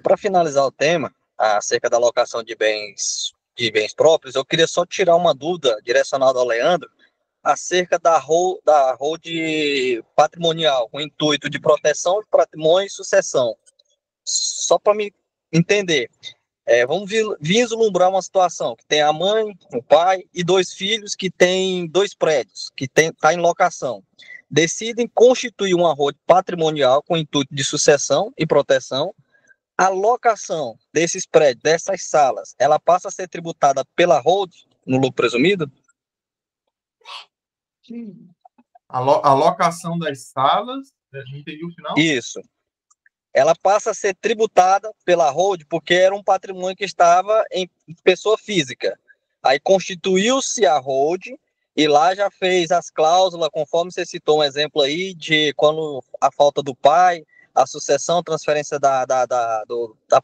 Para finalizar o tema, acerca da alocação de bens próprios, eu queria só tirar uma dúvida direcionada ao Leandro, acerca da hold patrimonial, com o intuito de proteção de patrimônio e sucessão. Só para me entender, vamos vislumbrar uma situação que tem a mãe, o pai e 2 filhos que têm 2 prédios, que está em locação. Decidem constituir uma hold patrimonial com o intuito de sucessão e proteção. A locação desses prédios, dessas salas, ela passa a ser tributada pela hold no lucro presumido? Sim. A locação das salas, não entendi o final? Isso. Ela passa a ser tributada pela hold porque era um patrimônio que estava em pessoa física. Aí constituiu-se a hold e lá já fez as cláusulas, conforme você citou um exemplo aí, de quando a falta do pai, a sucessão, transferência da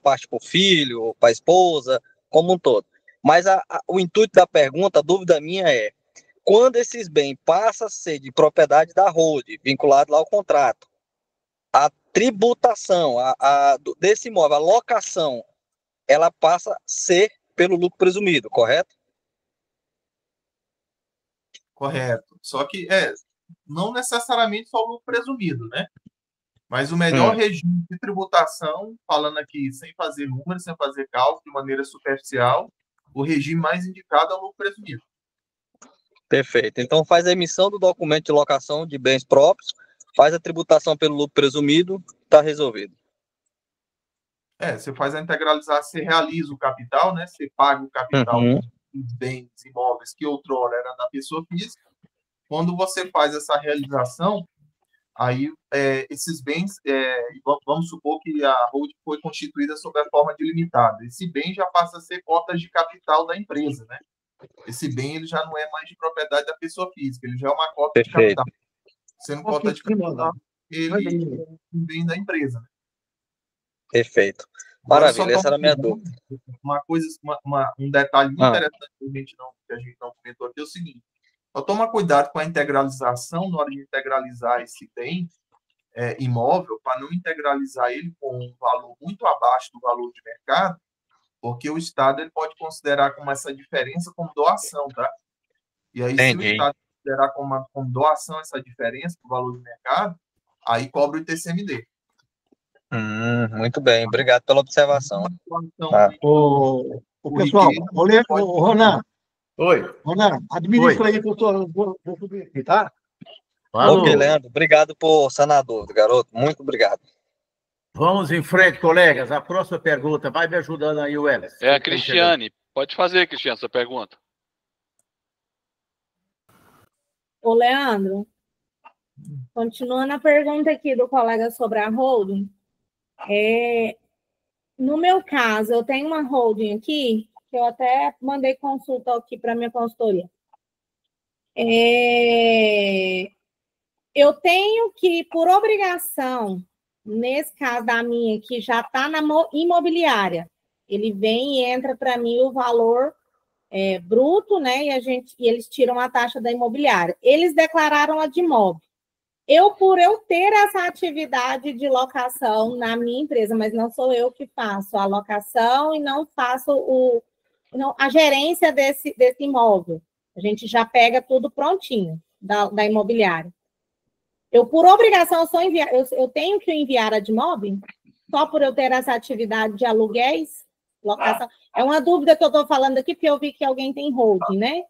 parte para o filho, para a esposa, como um todo. Mas o intuito da pergunta, a dúvida minha é, quando esses bens passam a ser de propriedade da hold, vinculado lá ao contrato, a tributação desse imóvel, a locação, ela passa a ser pelo lucro presumido, correto? Correto. Só que não necessariamente só o lucro presumido, né? Mas o melhor regime de tributação, falando aqui sem fazer números, sem fazer cálculo, de maneira superficial, o regime mais indicado é o lucro presumido. Perfeito. Então faz a emissão do documento de locação de bens próprios, faz a tributação pelo lucro presumido, está resolvido. Você faz a integralização, você realiza o capital, né? Você paga o capital dos bens imóveis que outrora era da pessoa física. Quando você faz essa realização, aí esses bens, vamos supor que a hold foi constituída sob a forma de limitada. Esse bem já passa a ser cotas de capital da empresa, né? Esse bem ele já não é mais de propriedade da pessoa física, ele já é uma cota de capital. Sendo cota de capital, ele é um bem da empresa. Perfeito. Maravilha, essa era a minha dúvida. Um detalhe muito interessante que a gente não comentou aqui é o seguinte: só toma cuidado com a integralização na hora de integralizar esse bem imóvel, para não integralizar ele com um valor muito abaixo do valor de mercado, porque o Estado ele pode considerar como essa diferença como doação, tá? E aí, se o Estado considerar como doação essa diferença do valor de mercado, aí cobra o ITCMD. Muito bem, obrigado pela observação. O pessoal, Ronan. Oi. Ronan, administra aí que eu vou subir aqui, tá? Ok, Leandro, obrigado por sanar a dúvida, garoto. Muito obrigado. Vamos em frente, colegas. A próxima pergunta, vai me ajudando aí, Welles. É a Cristiane. Pode fazer, Cristiane, essa pergunta. Ô, Leandro, continuando a pergunta aqui do colega sobre a holding, no meu caso, eu tenho uma holding aqui, que eu até mandei consulta aqui para minha consultoria. Eu tenho que, por obrigação, nesse caso da minha, que já está na imobiliária, ele vem e entra para mim o valor bruto, né? E eles tiram a taxa da imobiliária. Eles declararam a de imóvel. Por eu ter essa atividade de locação na minha empresa, mas não sou eu que faço a locação e não faço a gerência desse imóvel. A gente já pega tudo prontinho da imobiliária. Eu, por obrigação, eu tenho que enviar a DIMOB só por eu ter essa atividade de aluguéis, locação. É uma dúvida que eu estou falando aqui, porque eu vi que alguém tem holding, né?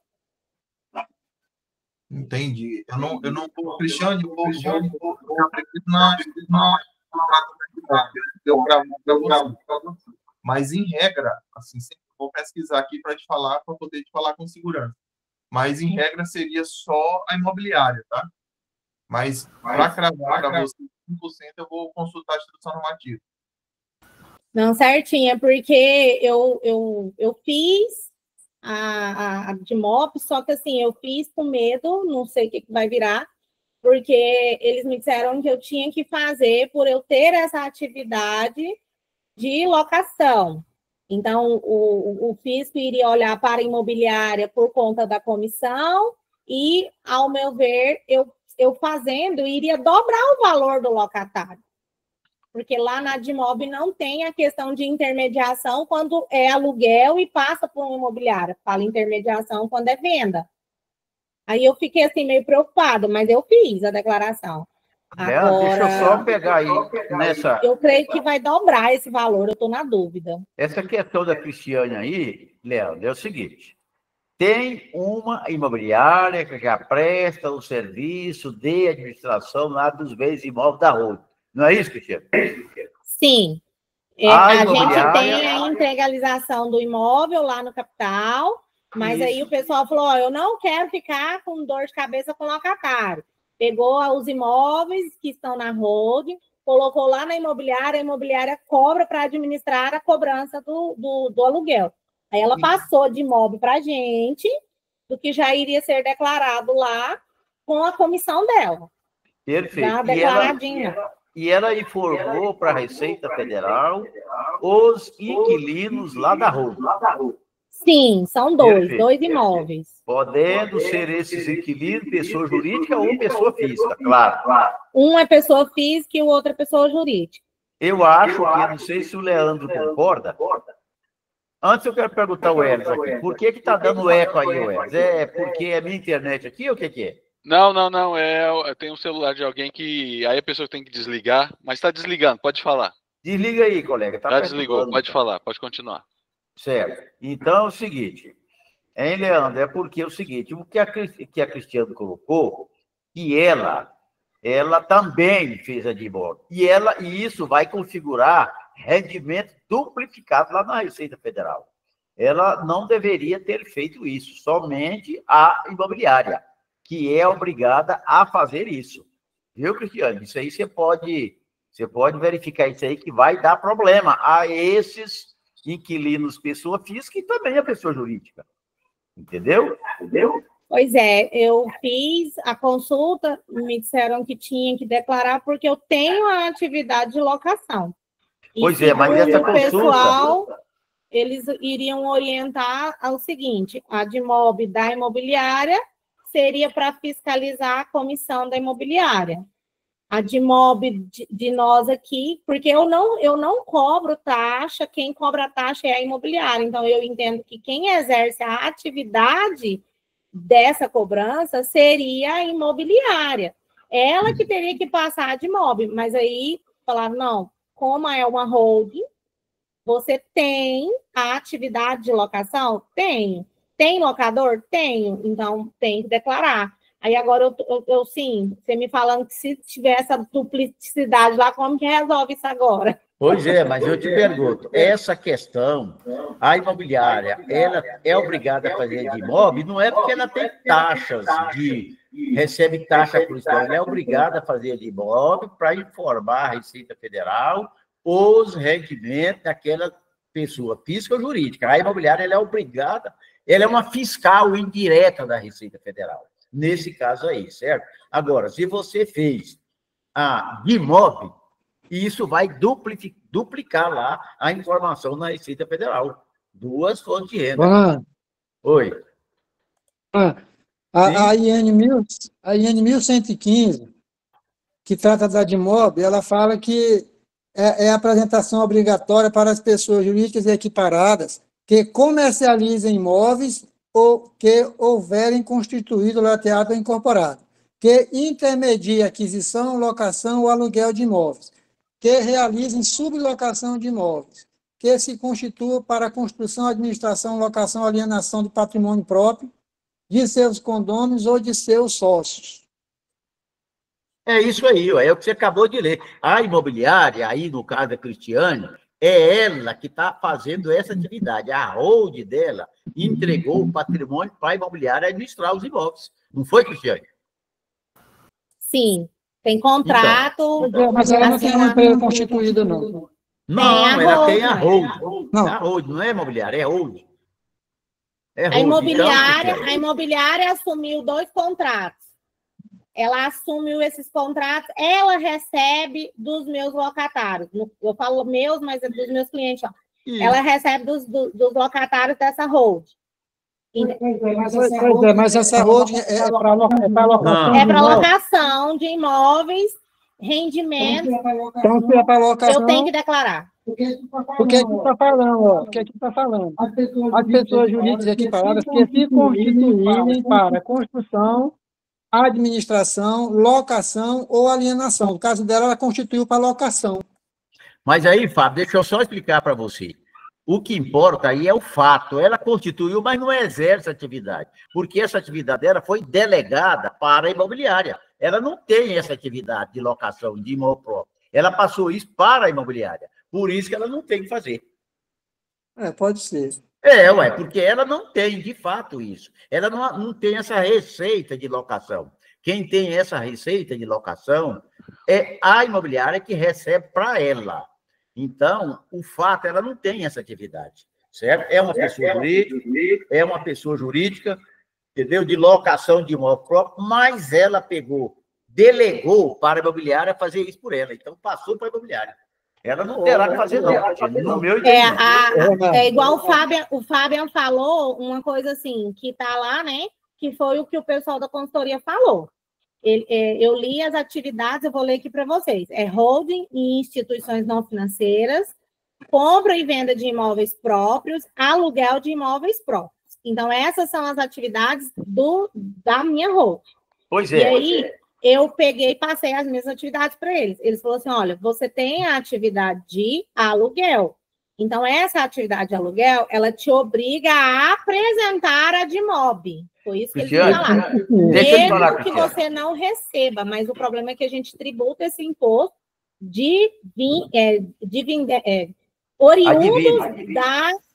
Entendi. Eu não vou, Cristiane, eu vou mas em regra, assim, sempre vou pesquisar aqui para poder te falar com segurança. Mas em regra seria só a imobiliária, tá? Mas para cravar para você 5%, eu vou consultar a instrução normativa. Não, certinho, é porque eu fiz a DIMOB, só que assim, eu fiz com medo, não sei o que vai virar, porque eles me disseram que eu tinha que fazer por eu ter essa atividade de locação. Então, o fisco iria olhar para a imobiliária por conta da comissão e, ao meu ver, eu fazendo, iria dobrar o valor do locatário. Porque lá na DIMOB não tem a questão de intermediação quando é aluguel e passa por uma imobiliária. Fala intermediação quando é venda. Aí eu fiquei assim meio preocupada, mas eu fiz a declaração. Agora, deixa eu só pegar aí nessa... Eu creio que vai dobrar esse valor, eu estou na dúvida. Essa questão da Cristiane aí, Leandro, é o seguinte. Tem uma imobiliária que já presta o serviço de administração lá dos bens imóveis da Road. Não é isso, Cristiane? Sim. A gente tem a integralização do imóvel lá no capital, mas aí o pessoal falou, eu não quero ficar com dor de cabeça com o locatário. Pegou os imóveis que estão na holding, colocou lá na imobiliária, a imobiliária cobra para administrar a cobrança do aluguel. Aí ela passou de imóvel para a gente, do que já iria ser declarado lá com a comissão dela. Perfeito. Já declaradinha. E ela informou para a Receita Federal os inquilinos lá da holding. Sim, são dois imóveis. Podendo ser esses inquilinos pessoa jurídica ou pessoa física, claro. Um é pessoa física e o outro é pessoa jurídica. Eu acho que, não sei se o Leandro concorda. Antes eu quero perguntar ao Elis aqui, por que está dando eco aí, Elis? É porque é minha internet aqui ou o que é? Não. Tem um celular de alguém que aí a pessoa tem que desligar, mas está desligando, pode falar. Desliga aí, colega. Já desligou, pode falar, pode continuar. Certo. Então é o seguinte, hein, Leandro? É porque é o seguinte, o que a Cristiane colocou, que ela também fez a DIMOB. E isso vai configurar rendimento duplicado lá na Receita Federal. Ela não deveria ter feito isso, somente a imobiliária, que é obrigada a fazer isso. Viu, Cristiane? Isso aí você pode verificar isso aí, que vai dar problema a esses inquilinos pessoa física e também a pessoa jurídica. Entendeu? Pois é, eu fiz a consulta, me disseram que tinha que declarar porque eu tenho a atividade de locação. Pois é, mas essa consulta... pessoal, eles iriam orientar ao seguinte, a DIMOB da imobiliária seria para fiscalizar a comissão da imobiliária. A DIMOB de nós aqui, porque eu não cobro taxa, quem cobra taxa é a imobiliária. Então, eu entendo que quem exerce a atividade dessa cobrança seria a imobiliária. Ela que teria que passar a DIMOB, mas aí falaram, não, como é uma holding, você tem a atividade de locação? Tenho. Tem locador? Tenho. Então, tem que declarar. Aí agora eu sim, você me falando que se tiver essa duplicidade lá, como que resolve isso agora? Pois é, mas eu te pergunto, essa questão, a imobiliária, ela é obrigada a fazer de imóvel, não é porque ela tem taxas recebe taxa por isso, ela é obrigada a fazer de imóvel para informar a Receita Federal os rendimentos daquela pessoa física ou jurídica. A imobiliária, ela é obrigada, ela é uma fiscal indireta da Receita Federal. Nesse caso aí, certo? Agora, se você fez a DIMOB, isso vai duplicar lá a informação na Receita Federal. Duas fontes de renda. Oi. A IN 1115, que trata da DIMOB, ela fala que é apresentação obrigatória para as pessoas jurídicas e equiparadas que comercializam imóveis que houverem constituído, loteado ou incorporado, que intermediem aquisição, locação ou aluguel de imóveis, que realizem sublocação de imóveis, que se constituam para construção, administração, locação, alienação de patrimônio próprio, de seus condôminos ou de seus sócios. É isso aí, ó, é o que você acabou de ler. A imobiliária, aí no caso da Cristiane, é ela que está fazendo essa atividade. A hold dela entregou o patrimônio para a imobiliária administrar os imóveis. Não foi, Cristiane? Sim, tem contrato. Então, mas ela não tem uma empresa constituída, não. Não, ela tem a hold. Não. A hold, não é imobiliária, é hold. É A hold. imobiliária assumiu 2 contratos. Ela assumiu esses contratos, ela recebe dos meus locatários. Eu falo meus, mas é dos meus clientes. Ó. Ela recebe dos locatários dessa hold. Mas essa hold é para locação. É para locação de imóveis, rendimentos. Então, se é para locação, eu tenho que declarar. O que está falando? Ó, o que está falando? As pessoas jurídicas equiparadas que se constituírem para construção, administração, locação ou alienação. No caso dela, ela constituiu para locação. Mas aí, Fábio, deixa eu só explicar para você. O que importa aí é o fato. Ela constituiu, mas não exerce atividade, porque essa atividade dela foi delegada para a imobiliária. Ela não tem essa atividade de locação de imóvel próprio. Ela passou isso para a imobiliária. Por isso que ela não tem que fazer. Pode ser. Ué, porque ela não tem, de fato, isso. Ela não tem essa receita de locação. Quem tem essa receita de locação é a imobiliária que recebe para ela. Então, o fato, ela não tem essa atividade, certo? É uma pessoa jurídica, entendeu? De locação de imóvel próprio, mas ela delegou para a imobiliária fazer isso por ela. Então, passou para a imobiliária. Ela não terá que fazer, não. No meu é igual o Fabian falou, uma coisa assim, que está lá, né? Que foi o que o pessoal da consultoria falou. Eu li as atividades, eu vou ler aqui para vocês. É holding e instituições não financeiras, compra e venda de imóveis próprios, aluguel de imóveis próprios. Então, essas são as atividades da minha holding. Pois é. E aí, eu peguei e passei as minhas atividades para eles. Eles falaram assim, olha, você tem a atividade de aluguel. Então, essa atividade de aluguel, ela te obriga a apresentar a DIMOB. Foi isso que eles falaram. Mesmo que você não receba, mas o problema é que a gente tributa esse imposto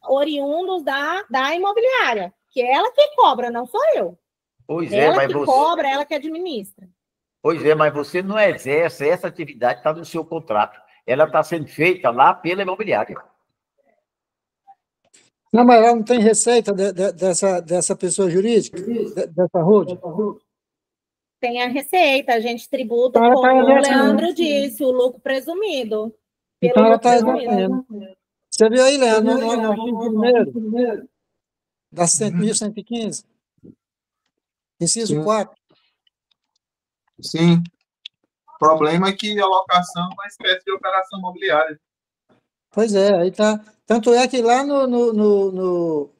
oriundos da imobiliária, que é ela que cobra, não sou eu. Pois ela que cobra, ela que administra. Pois é, mas você não exerce essa atividade, está no seu contrato. Ela está sendo feita lá pela imobiliária. Não, mas ela não tem receita dessa pessoa jurídica, dessa holding? Tem a receita, a gente tributa, como o Leandro disse, o lucro presumido. Então ela está exercendo. Você viu aí, Leandro, no artigo 1º da 1.115? Inciso 4. Sim. O problema é que a locação é uma espécie de operação imobiliária. Pois é, aí tá. Tanto é que lá no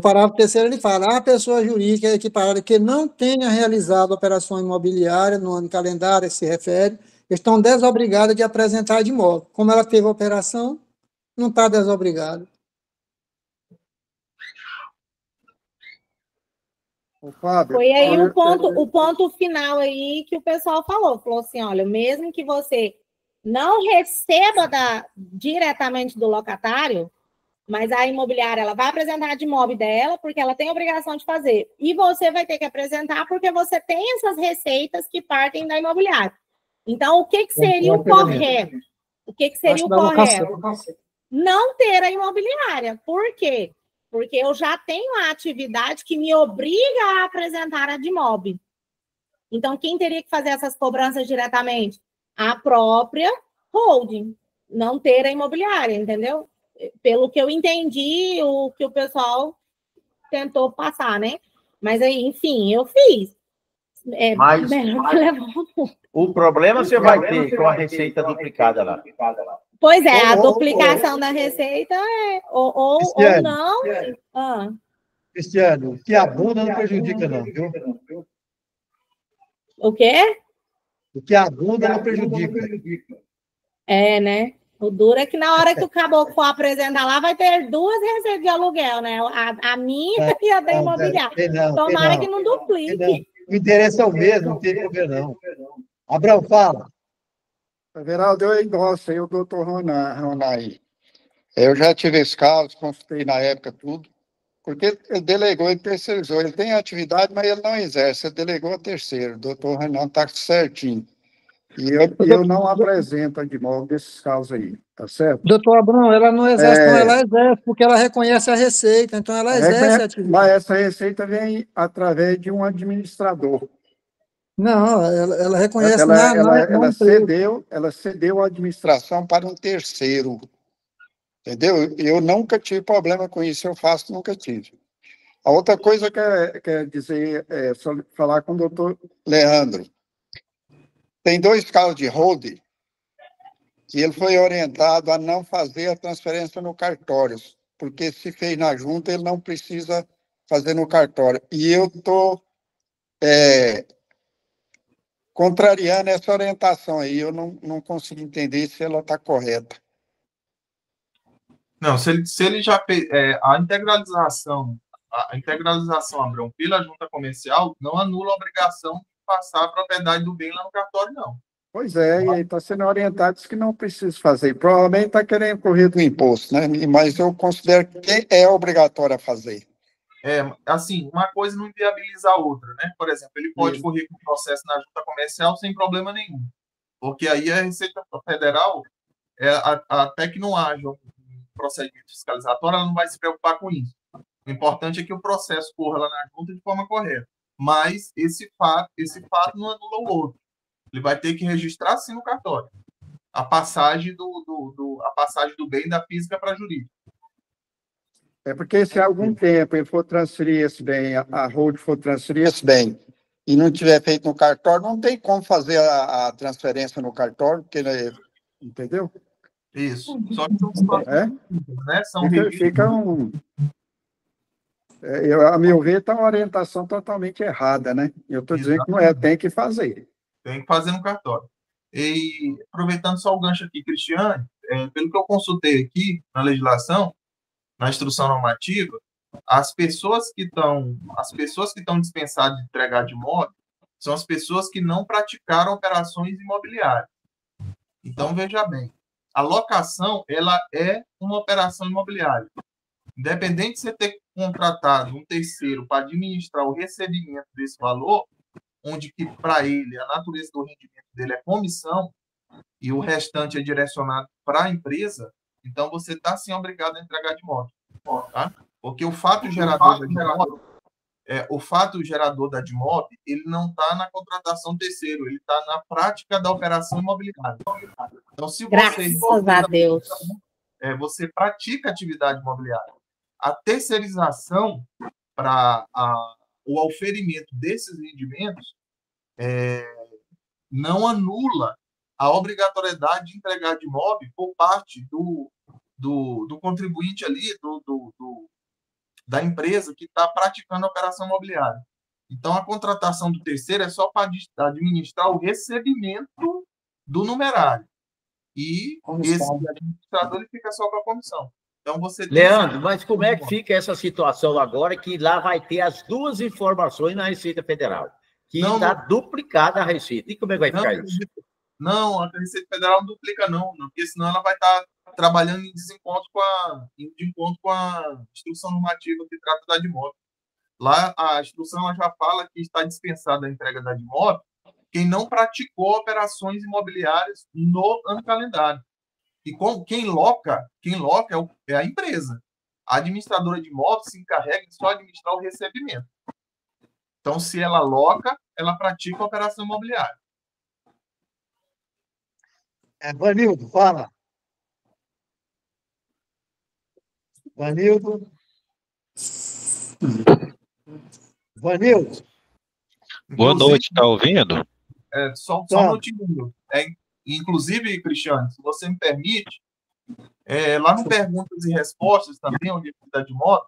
parágrafo 3º ele fala: a pessoa jurídica equiparada que não tenha realizado operação imobiliária no ano calendário, se refere, estão desobrigadas de apresentar de imóvel. Como ela teve a operação, não está desobrigada. Foi aí o ponto final aí que o pessoal falou assim, olha, mesmo que você não receba diretamente do locatário, mas a imobiliária ela vai apresentar de imóvel dela, porque ela tem a obrigação de fazer, e você vai ter que apresentar porque você tem essas receitas que partem da imobiliária. Então, o que seria o correto? O que seria o correto? Não ter a imobiliária. Por quê? Porque eu já tenho a atividade que me obriga a apresentar a DIMOB. Então, quem teria que fazer essas cobranças diretamente? A própria holding, não ter a imobiliária, entendeu? Pelo que eu entendi, o que o pessoal tentou passar, né? Mas aí, enfim, eu fiz. O problema você vai ter com a receita duplicada lá. Pois é, a duplicação da receita ou não. Cristiano, que abunda não prejudica, não, viu? O quê? O que abunda não prejudica. É, né? O duro é que na hora que o caboclo for apresentar lá, vai ter 2 receitas de aluguel, né? A minha e a da imobiliária. Tomara que não duplique. O interesse é o mesmo, não tem problema, não. Abraão, fala. Everaldo, eu endosso aí o doutor Ronai. Eu já tive esse caso, consultei na época tudo, porque ele delegou, ele terceirizou. Ele tem atividade, mas ele não exerce. Ele delegou a terceiro. O doutor Renan está certinho. E eu não apresento a imóvel desses casos aí, tá certo? Doutor Abrão, ela não exerce, não, ela exerce, porque ela reconhece a receita, então ela exerce a atividade. Mas essa receita vem através de um administrador. Não, ela reconhece ela cedeu a administração para um terceiro. Entendeu? Eu nunca tive problema com isso, eu faço, nunca tive. A outra coisa que quer dizer, falar com o doutor Leandro. Tem 2 casos de holding que ele foi orientado a não fazer a transferência no cartório, porque se fez na junta, ele não precisa fazer no cartório. E eu estou contrariando essa orientação aí, eu não consigo entender se ela está correta. Não, se ele já fez a integralização, Abrão, pela junta comercial, não anula a obrigação de passar a propriedade do bem lá no cartório, não. Pois é, e aí está sendo orientado que não precisa fazer. Provavelmente está querendo correr do imposto, né? Mas eu considero que é obrigatório a fazer. Assim, uma coisa não inviabiliza a outra, né? Por exemplo, ele pode correr com o processo na junta comercial sem problema nenhum. Porque aí a Receita Federal, até que não haja um procedimento fiscalizatório, ela não vai se preocupar com isso. O importante é que o processo corra lá na junta de forma correta. Mas esse fato não anula o outro. Ele vai ter que registrar, sim, no cartório a passagem do bem da física para a jurídica. É porque se há algum tempo ele for transferir esse bem, a hold for transferir esse bem, e não tiver feito no cartório, não tem como fazer a transferência no cartório, porque, entendeu? Isso. Só que são situações, né? Fica um... a meu ver, está uma orientação totalmente errada, né? Eu estou dizendo que não é, tem que fazer. Tem que fazer no cartório. E, aproveitando só o gancho aqui, Cristiane, pelo que eu consultei aqui na legislação, na instrução normativa, as pessoas que estão dispensadas de entregar de imóvel são as pessoas que não praticaram operações imobiliárias. Então, veja bem, a locação, ela é uma operação imobiliária. Independente de você ter contratado um terceiro para administrar o recebimento desse valor, onde que para ele a natureza do rendimento dele é comissão e o restante é direcionado para a empresa, então você está sim obrigado a entregar de imóvel, tá? Porque o fato gerador da DIMOB, ele não está na contratação terceiro, ele está na prática da operação imobiliária. Então, se você graças a Deus, você pratica atividade imobiliária, a terceirização para o auferimento desses rendimentos não anula a obrigatoriedade de entregar de imóvel por parte do contribuinte ali, da empresa que está praticando a operação imobiliária. Então, a contratação do terceiro é só para administrar o recebimento do numerário. E esse administrador ele fica só com a comissão. Então, você Leandro, mas como é que fica essa situação agora que lá vai ter as 2 informações na Receita Federal? Que está duplicada a Receita. E como é que vai ficar isso? Não, a Receita Federal não duplica, não, porque senão ela vai estar trabalhando em desencontro com a instrução normativa que trata da DIMOB. Lá, a instrução ela já fala que está dispensada a entrega da DIMOB quem não praticou operações imobiliárias no ano calendário. E quem loca é a empresa. A administradora de imóveis se encarrega de só administrar o recebimento. Então, se ela loca, ela pratica a operação imobiliária. Vanildo, fala. Vanildo. Boa noite, está ouvindo? Só um minutinho. Inclusive, Cristiano, se você me permite, Lá no Perguntas e Respostas também, onde da de moto,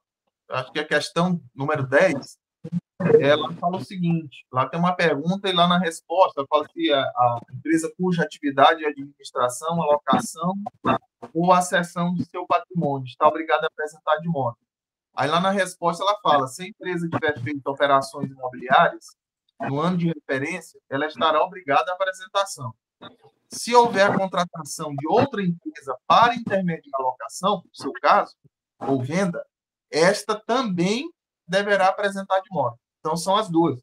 acho que a questão número 10, ela fala o seguinte, lá tem uma pergunta e lá na resposta fala que a empresa cuja atividade é administração, alocação ou a cessão de seu patrimônio está obrigada a apresentar de modo. Aí lá na resposta ela fala, se a empresa tiver feito operações imobiliárias, no ano de referência, ela estará obrigada à apresentação. Se houver a contratação de outra empresa para intermédio da alocação, no seu caso, ou venda, esta também deverá apresentar de modo. Então, são as duas.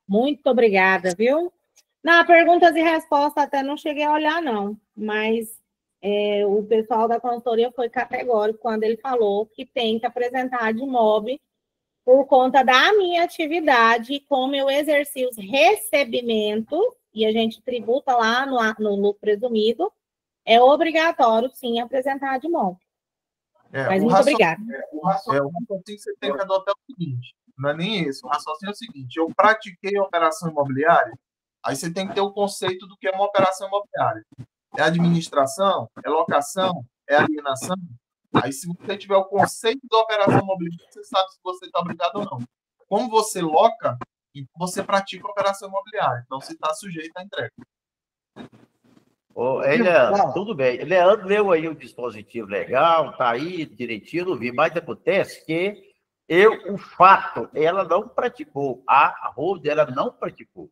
Muito obrigada, viu? Na perguntas e respostas até não cheguei a olhar, não. Mas o pessoal da consultoria foi categórico quando ele falou que tem que apresentar de mob por conta da minha atividade, como eu exerci os recebimentos, e a gente tributa lá no lucro presumido, é obrigatório, sim, apresentar de mob. Mas muito obrigada. O raciocínio que você tem que adotar é o seguinte, não é nem esse, o raciocínio é o seguinte, eu pratiquei a operação imobiliária, aí você tem que ter o conceito do que é uma operação imobiliária. É administração, é locação, é alienação. Aí, se você tiver o conceito da operação imobiliária, você sabe se você está obrigado ou não. Como você loca, você pratica a operação imobiliária. Então, você está sujeito à entrega. Leandro, tudo bem. Leandro leu aí o dispositivo legal, tá aí direitinho, não vi, mas acontece que o fato, ela não praticou, a Hold, ela não praticou.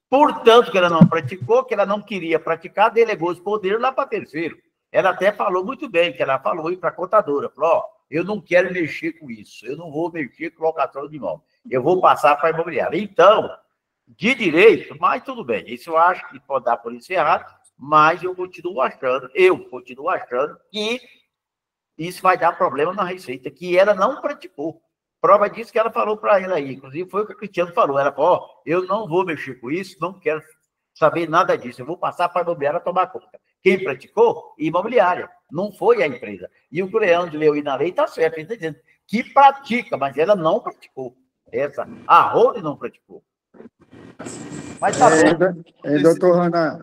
Portanto, que ela não praticou, que ela não queria praticar, delegou os poderes lá para terceiro. Ela até falou muito bem, que ela falou aí para a contadora, falou, ó, eu não quero mexer com isso, eu não vou mexer com locação de imóvel, eu vou passar para a imobiliária. Então, de direito, mas tudo bem, isso eu acho que pode dar por isso errado, mas eu continuo achando que isso vai dar problema na Receita, que ela não praticou. Prova disso que ela falou para ela aí, inclusive foi o que o Cristiano falou, ela falou, ó, eu não vou mexer com isso, não quero saber nada disso, eu vou passar para a imobiliária tomar conta. Quem praticou? Imobiliária, não foi a empresa. E o que o Leandro leu aí na lei está certo, ele está dizendo que pratica, mas ela não praticou. A Hold não praticou. Mas tá bom. Doutor Ronan,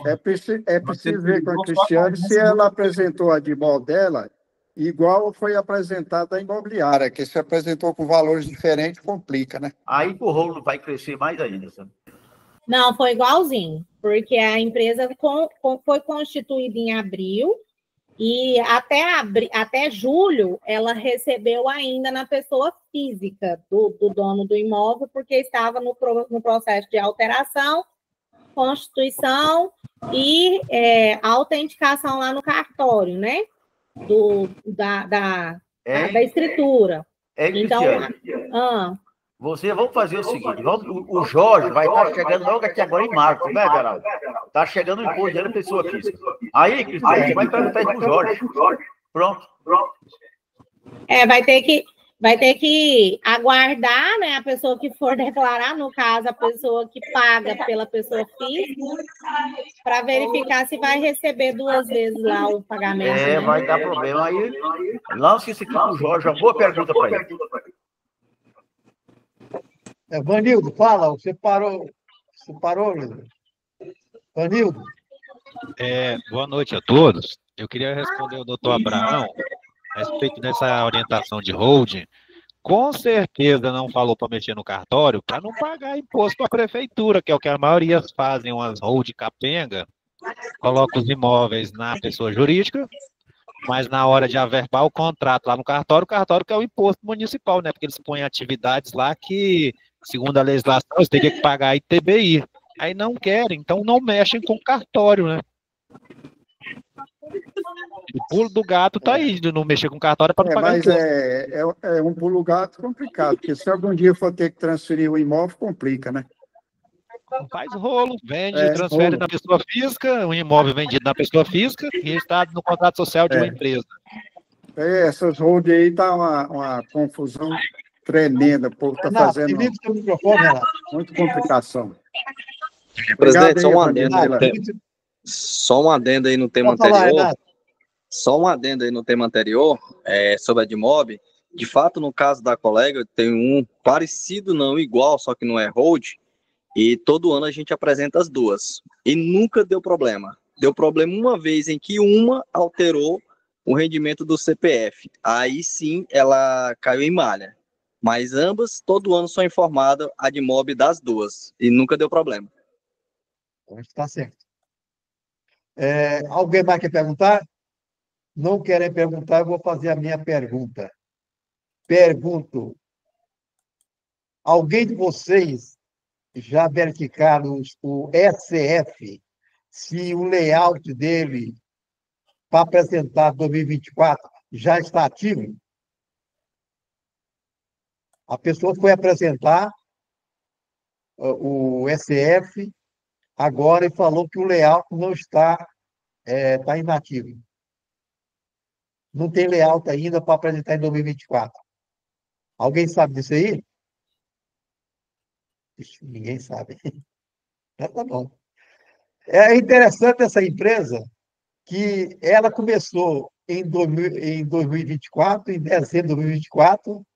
é preciso ver com a Cristiane se ela apresentou a de modo dela igual foi apresentada a imobiliária, que se apresentou com valores diferentes, complica, né? Aí o rolo vai crescer mais ainda, sabe? Não, foi igualzinho, porque a empresa foi constituída em abril e até julho ela recebeu ainda na pessoa física do dono do imóvel, porque estava no processo de alteração, constituição e autenticação lá no cartório, né? Da escritura. Então, vamos fazer o seguinte, o Jorge vai estar chegando logo aqui agora em março, né, Geraldo? Está chegando o imposto de pessoa física. Aí, Cristiano, a gente vai perguntar isso para o Jorge. Pronto. Vai ter que aguardar, né, a pessoa que for declarar, no caso, a pessoa que paga pela pessoa física, para verificar se vai receber 2 vezes lá o pagamento. Né? Vai dar problema aí. Lance isso aqui para o Jorge, uma boa pergunta para ele. Vanildo, fala, você parou, Vanildo? Vanildo? Boa noite a todos. Eu queria responder ao doutor Abraão a respeito dessa orientação de holding. Com certeza não falou para mexer no cartório para não pagar imposto para a prefeitura, que é o que a maioria fazem, umas holding capenga, coloca os imóveis na pessoa jurídica, mas na hora de averbar o contrato lá no cartório, o cartório que é o imposto municipal, né? Porque eles põem atividades lá que, segundo a legislação, eles teriam que pagar ITBI. Aí não querem, então não mexem com o cartório, né? O pulo do gato tá aí, de não mexer com cartório para não pagar imposto. Mas é um pulo do gato complicado, porque se algum dia for ter que transferir o imóvel, complica, né? Faz rolo, vende, transfere na pessoa física, um imóvel vendido na pessoa física e está no contrato social de uma empresa. Essas hold aí tá uma confusão tremenda, o povo está fazendo muita complicação. Presidente, só um adendo aí no tema anterior. Só um adendo aí no tema anterior, sobre a Admob. De fato, no caso da colega, eu tenho um parecido, não igual, só que não é hold, e todo ano a gente apresenta as duas. E nunca deu problema. Deu problema uma vez em que uma alterou o rendimento do CPF. Aí sim ela caiu em malha. Mas ambas, todo ano, são informadas a Admob das duas. E nunca deu problema. Está certo. Alguém mais quer perguntar? Não querem perguntar, eu vou fazer a minha pergunta. Pergunto: alguém de vocês já verificaram o SF, se o layout dele para apresentar 2024 já está ativo? A pessoa foi apresentar o SF agora e falou que o layout não está, está inativo. Não tem layout ainda para apresentar em 2024. Alguém sabe disso aí? Ixi, ninguém sabe. Então, tá bom. É interessante essa empresa, que ela começou em 2024, em dezembro de 2024,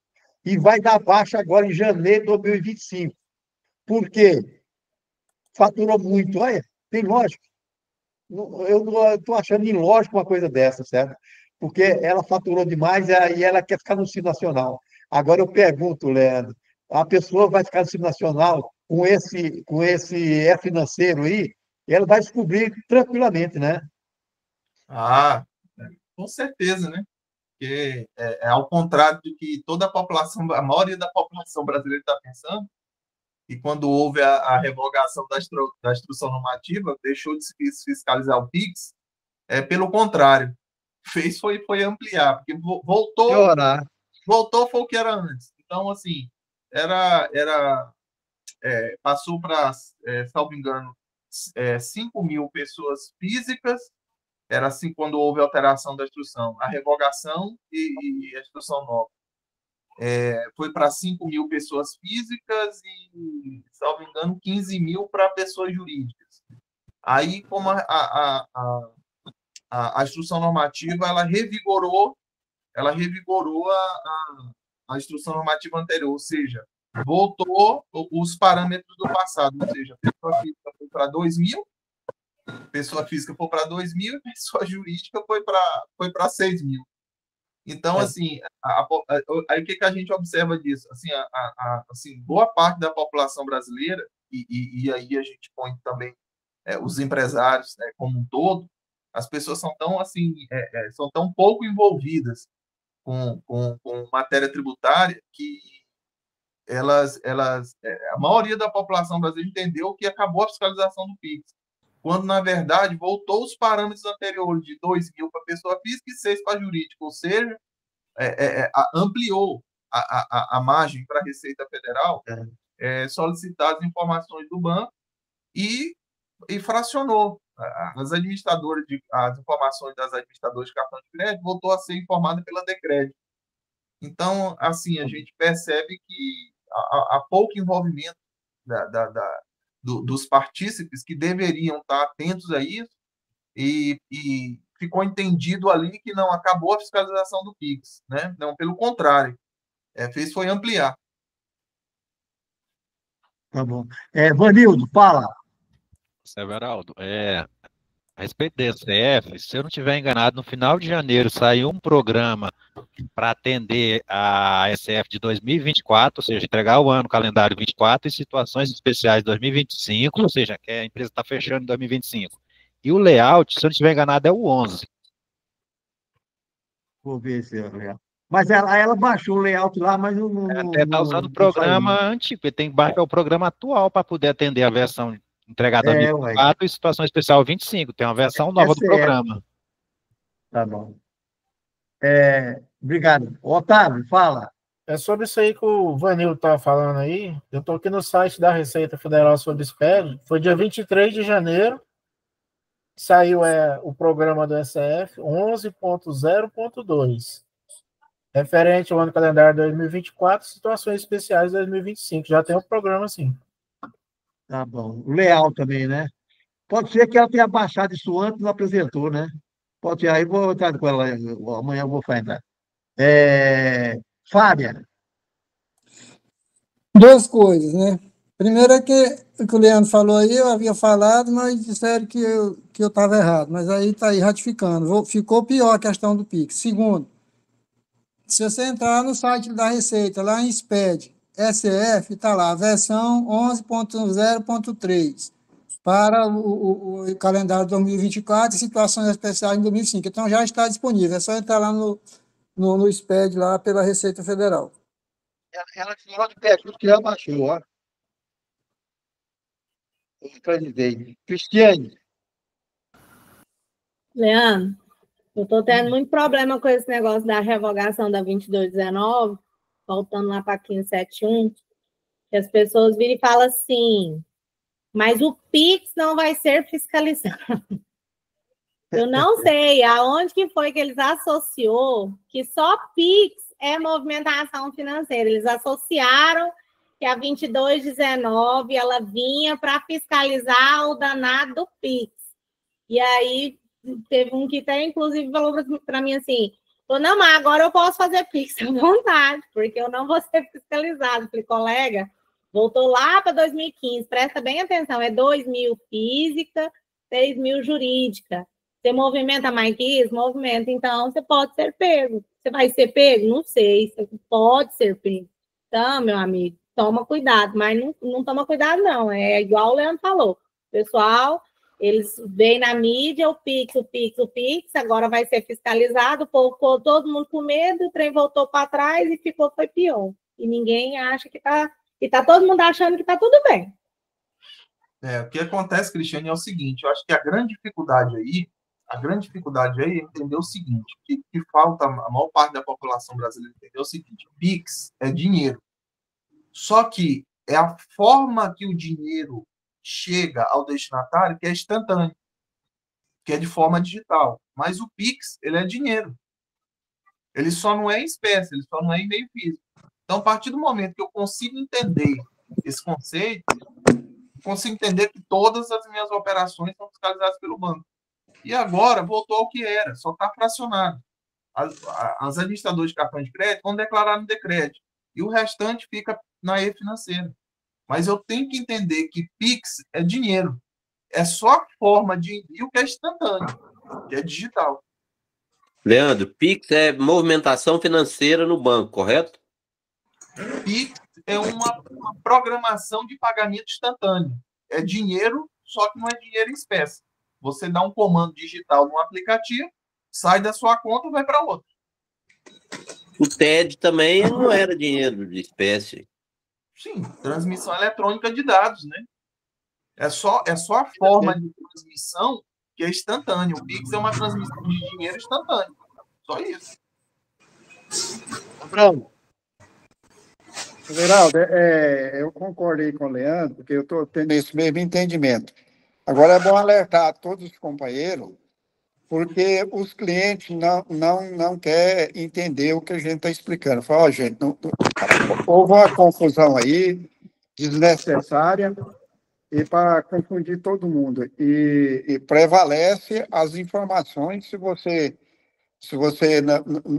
e vai dar baixa agora em janeiro de 2025. Por quê? Faturou muito. Olha, tem lógico. Eu não estou achando ilógico uma coisa dessa, certo? Porque ela faturou demais e ela quer ficar no Simples Nacional. Agora eu pergunto, Leandro, a pessoa vai ficar no Simples Nacional com esse financeiro aí, e ela vai descobrir tranquilamente, né? Com certeza, né? Porque é ao contrário do que toda a população, a maioria da população brasileira está pensando, e quando houve a revogação da instrução normativa, deixou de se fiscalizar o PIX, pelo contrário, foi ampliar, porque voltou foi o que era antes. Então, assim, passou para, salvo engano, 5 mil pessoas físicas, era assim quando houve a alteração da instrução, a revogação e a instrução nova. Foi para 5 mil pessoas físicas e, salvo engano, 15 mil para pessoas jurídicas. Aí, como a instrução normativa, ela revigorou a instrução normativa anterior, ou seja, voltou os parâmetros do passado, ou seja, pessoa física foi para 2.000, pessoa física foi para 2.000 e pessoa jurídica foi para 6.000. Então, assim, aí o que a gente observa disso? Assim, boa parte da população brasileira, e aí a gente põe também os empresários, né, como um todo, as pessoas são tão, assim, são tão pouco envolvidas com matéria tributária que a maioria da população brasileira entendeu que acabou a fiscalização do PIX, quando, na verdade, voltou os parâmetros anteriores de 2.000 para pessoa física e 6 para jurídica, ou seja, ampliou a margem para a Receita Federal solicitar as informações do banco e fracionou. As informações das administradoras de cartão de crédito voltou a ser informada pela Decred. Então, assim, a gente percebe que há pouco envolvimento dos partícipes que deveriam estar atentos a isso, e ficou entendido ali que não acabou a fiscalização do PIX, né? Não, pelo contrário, foi ampliar. Tá bom. Vanildo, fala. Severaldo, a respeito da SF, se eu não estiver enganado, no final de janeiro saiu um programa para atender a SF de 2024, ou seja, entregar o ano calendário 24 e situações especiais de 2025, ou seja, que a empresa está fechando em 2025. E o layout, se eu não estiver enganado, é o 11. Vou ver se é legal. Mas ela baixou o layout lá, mas não... Até está usando o programa antigo, ele tem que baixar o programa atual para poder atender a versão entregada 2024 e situação especial 25. Tem uma versão nova do programa. Tá bom. Obrigado. Otávio, fala. É sobre isso aí que o Vanildo estava falando aí. Eu estou aqui no site da Receita Federal sobre SPED. Foi dia 23 de janeiro. Saiu o programa do SF 11.0.2. Referente ao ano calendário 2024, situações especiais 2025. Já tem um programa assim. Tá bom. O layout também, né? Pode ser que ela tenha baixado isso antes e não apresentou, né? Pode ser. Aí vou entrar com ela. Amanhã eu vou entrar. Fábia. Duas coisas, né? Primeiro é que o que o Leandro falou aí, eu havia falado, mas disseram que eu estava errado. Mas aí está aí ratificando. Ficou pior a questão do Pix. Segundo, se você entrar no site da Receita, lá em SPED, SF, está lá, versão 11.0.3, para o calendário 2024 e situações especiais em 2005. Então, já está disponível. É só entrar lá no SPED, lá pela Receita Federal. Ela tirou de pergunta que ela baixou, ó. Eu acreditei. Cristiane. Leandro, eu estou tendo muito problema com esse negócio da revogação da 2219, voltando lá para 1571, que as pessoas viram e falam assim, mas o PIX não vai ser fiscalizado. Eu não sei aonde que foi que eles associou que só PIX é movimentação financeira. Eles associaram que a 2219 ela vinha para fiscalizar o danado do PIX. E aí teve um que até, inclusive, falou para mim assim, falou, não, mas agora eu posso fazer Pix à vontade, porque eu não vou ser fiscalizado. Falei, colega, voltou lá para 2015, presta bem atenção, é 2.000 física, 6.000 jurídica. Você movimenta mais que isso? Movimenta, então você pode ser pego. Você vai ser pego? Não sei, você pode ser pego. Então, meu amigo, toma cuidado, mas não toma cuidado não, é igual o Leandro falou. Pessoal, eles veem na mídia o Pix, agora vai ser fiscalizado, o povo ficou todo mundo com medo, o trem voltou para trás e foi pior. E ninguém acha que tá todo mundo achando que tá tudo bem. O que acontece, Cristiane, é o seguinte, eu acho que a grande dificuldade aí é entender o seguinte, que falta, a maior parte da população brasileira entender o seguinte, Pix é dinheiro. Só que é a forma que o dinheiro chega ao destinatário que é instantâneo, que é de forma digital. Mas o Pix, ele é dinheiro. Ele só não é em espécie, ele só não é em meio físico. Então, a partir do momento que eu consigo entender esse conceito, consigo entender que todas as minhas operações são fiscalizadas pelo banco. E agora voltou ao que era, só está fracionado. As administradoras de cartão de crédito vão declarar no decreto e o restante fica na E-financeira. Mas eu tenho que entender que Pix é dinheiro. É só a forma de envio que é instantâneo, que é digital. Leandro, Pix é movimentação financeira no banco, correto? Pix é uma programação de pagamento instantâneo. É dinheiro, só que não é dinheiro em espécie. Você dá um comando digital no aplicativo, sai da sua conta e vai para outra. O TED também não era dinheiro de espécie. Sim, transmissão eletrônica de dados, né? É só a forma de transmissão que é instantânea. O Pix é uma transmissão de dinheiro instantânea. Só isso. Pronto. Geraldo, eu concordei com o Leandro, porque eu estou tendo esse mesmo entendimento. Agora é bom alertar a todos os companheiros, porque os clientes não querem entender o que a gente está explicando. Fala, gente, houve uma confusão aí, desnecessária, e para confundir todo mundo. E prevalece as informações, se você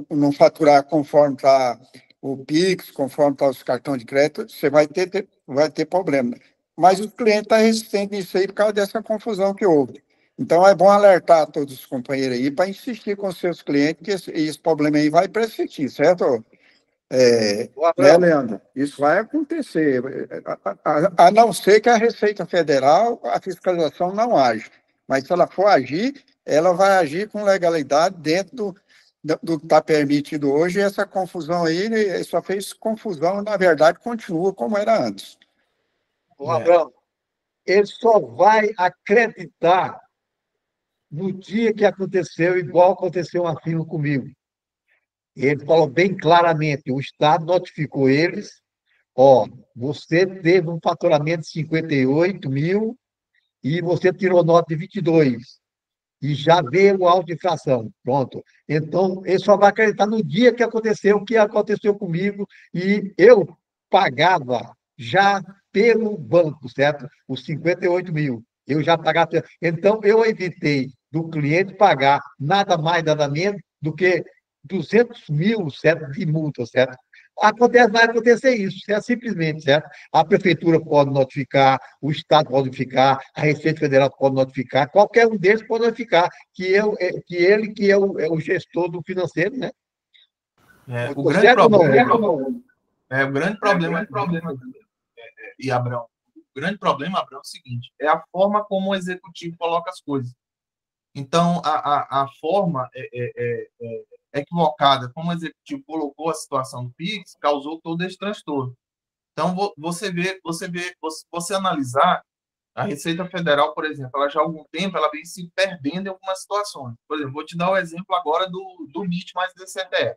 não faturar conforme está o Pix, conforme está os cartões de crédito, você vai ter problema. Mas o cliente está resistente nisso aí por causa dessa confusão que houve. Então, é bom alertar a todos os companheiros aí para insistir com os seus clientes que esse problema aí vai persistir, certo? Né, Leandro? Isso vai acontecer. A não ser que a Receita Federal, a fiscalização não age. Mas se ela for agir, ela vai agir com legalidade dentro do que está permitido hoje. E essa confusão aí só fez confusão, na verdade, continua como era antes. Abraão, ele só vai acreditar no dia que aconteceu, igual aconteceu uma firma comigo. Ele falou bem claramente, o Estado notificou eles, você teve um faturamento de 58 mil e você tirou nota de 22 e já veio alta inflação. Pronto. Então, ele só vai acreditar no dia que aconteceu, o que aconteceu comigo, e eu pagava já pelo banco, certo? Os 58 mil. Eu já pagava. Então, eu evitei do cliente pagar nada mais, nada menos do que 200 mil, certo? De multa, certo? vai acontecer isso, certo? Simplesmente, certo? A prefeitura pode notificar, o Estado pode notificar, a Receita Federal pode notificar, qualquer um deles pode notificar que ele é o gestor do financeiro, né? O grande problema, e Abrão, o grande problema, Abrão, é o seguinte, é a forma como o executivo coloca as coisas. Então, a forma equivocada como o executivo colocou a situação do PIX causou todo esse transtorno. Então, você analisar, a Receita Federal, por exemplo, ela já há algum tempo ela vem se perdendo em algumas situações. Por exemplo, vou te dar o exemplo agora do MIT mais DCTF.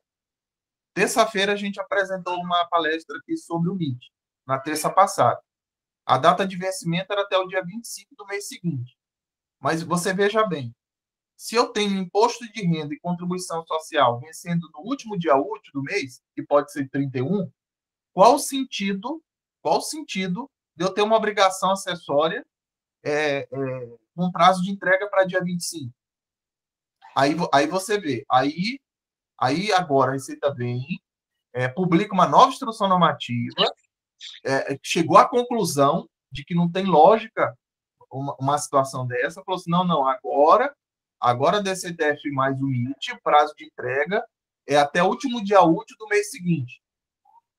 Terça-feira, a gente apresentou uma palestra aqui sobre o MIT, na terça passada. A data de vencimento era até o dia 25 do mês seguinte. Mas você veja bem, se eu tenho imposto de renda e contribuição social vencendo no último dia útil do mês, que pode ser 31, qual o sentido de eu ter uma obrigação acessória com prazo de entrega para dia 25? Aí você vê, aí agora a Receita vem, publica uma nova instrução normativa, chegou à conclusão de que não tem lógica uma situação dessa, falou assim, não, agora a DCTF mais o MIT, o prazo de entrega é até o último dia útil do mês seguinte.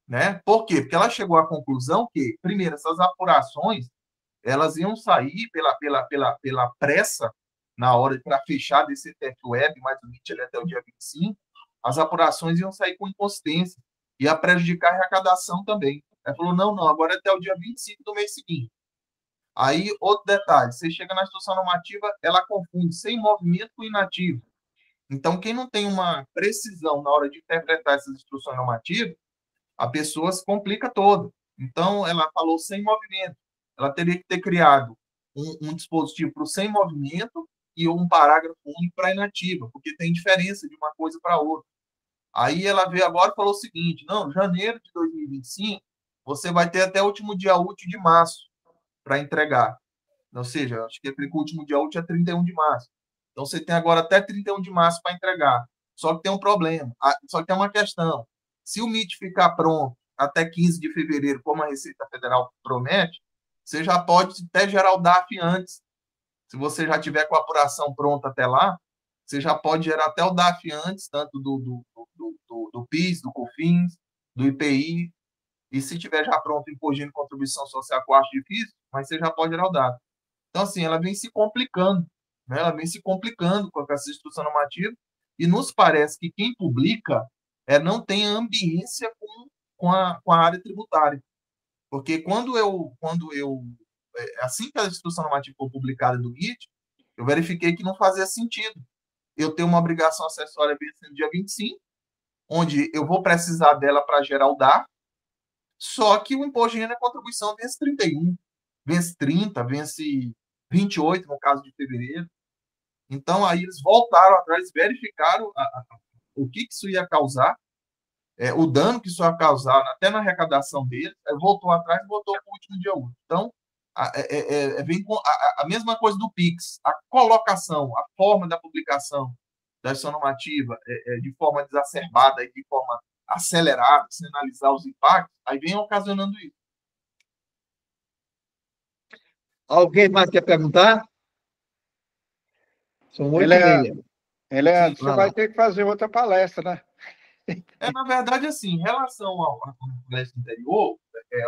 Né? Por quê? Porque ela chegou à conclusão que, primeiro, essas apurações elas iam sair pela pressa na hora para fechar a DCTF Web, mais o MIT até o dia 25, as apurações iam sair com inconsistência, ia prejudicar a arrecadação também. Ela falou, não, agora é até o dia 25 do mês seguinte. Aí, outro detalhe, você chega na instrução normativa, ela confunde sem movimento com inativo. Então, quem não tem uma precisão na hora de interpretar essas instruções normativas, a pessoa se complica toda. Então, ela falou sem movimento. Ela teria que ter criado um dispositivo para o sem movimento e um parágrafo único para inativa, porque tem diferença de uma coisa para outra. Aí ela veio agora e falou o seguinte, não, janeiro de 2025, você vai ter até o último dia útil de março para entregar. Ou seja, acho que o último dia útil é 31 de março. Então, você tem agora até 31 de março para entregar. Só que tem um problema, só que tem uma questão. Se o MIT ficar pronto até 15 de fevereiro, como a Receita Federal promete, você já pode até gerar o DARF antes. Se você já tiver com a apuração pronta até lá, você já pode gerar até o DARF antes, tanto do PIS, do COFINS, do IPI, e se tiver já pronto o imposto de contribuição social com acho difícil, mas você já pode gerar o DARF. Então, assim, ela vem se complicando, né? Ela vem se complicando com essa instrução normativa, e nos parece que quem publica não tem ambiência com a área tributária. Porque assim que a instrução normativa foi publicada do MIT, eu verifiquei que não fazia sentido eu ter uma obrigação acessória vencendo dia 25, onde eu vou precisar dela para gerar o DARF, só que o imposto de renda e contribuição vence 31, vence 30, vence 28, no caso de fevereiro. Então, aí eles voltaram atrás, verificaram o que isso ia causar, o dano que isso ia causar até na arrecadação deles, voltou atrás e voltou para o último dia útil. Então, vem com a mesma coisa do PIX, a colocação, a forma da publicação da ação normativa de forma desacerbada e de forma acelerada, sem analisar os impactos, aí vem ocasionando isso. Alguém mais quer perguntar? São 8h30. Você vai ter que fazer outra palestra, né? Na verdade, assim, em relação à palestra anterior,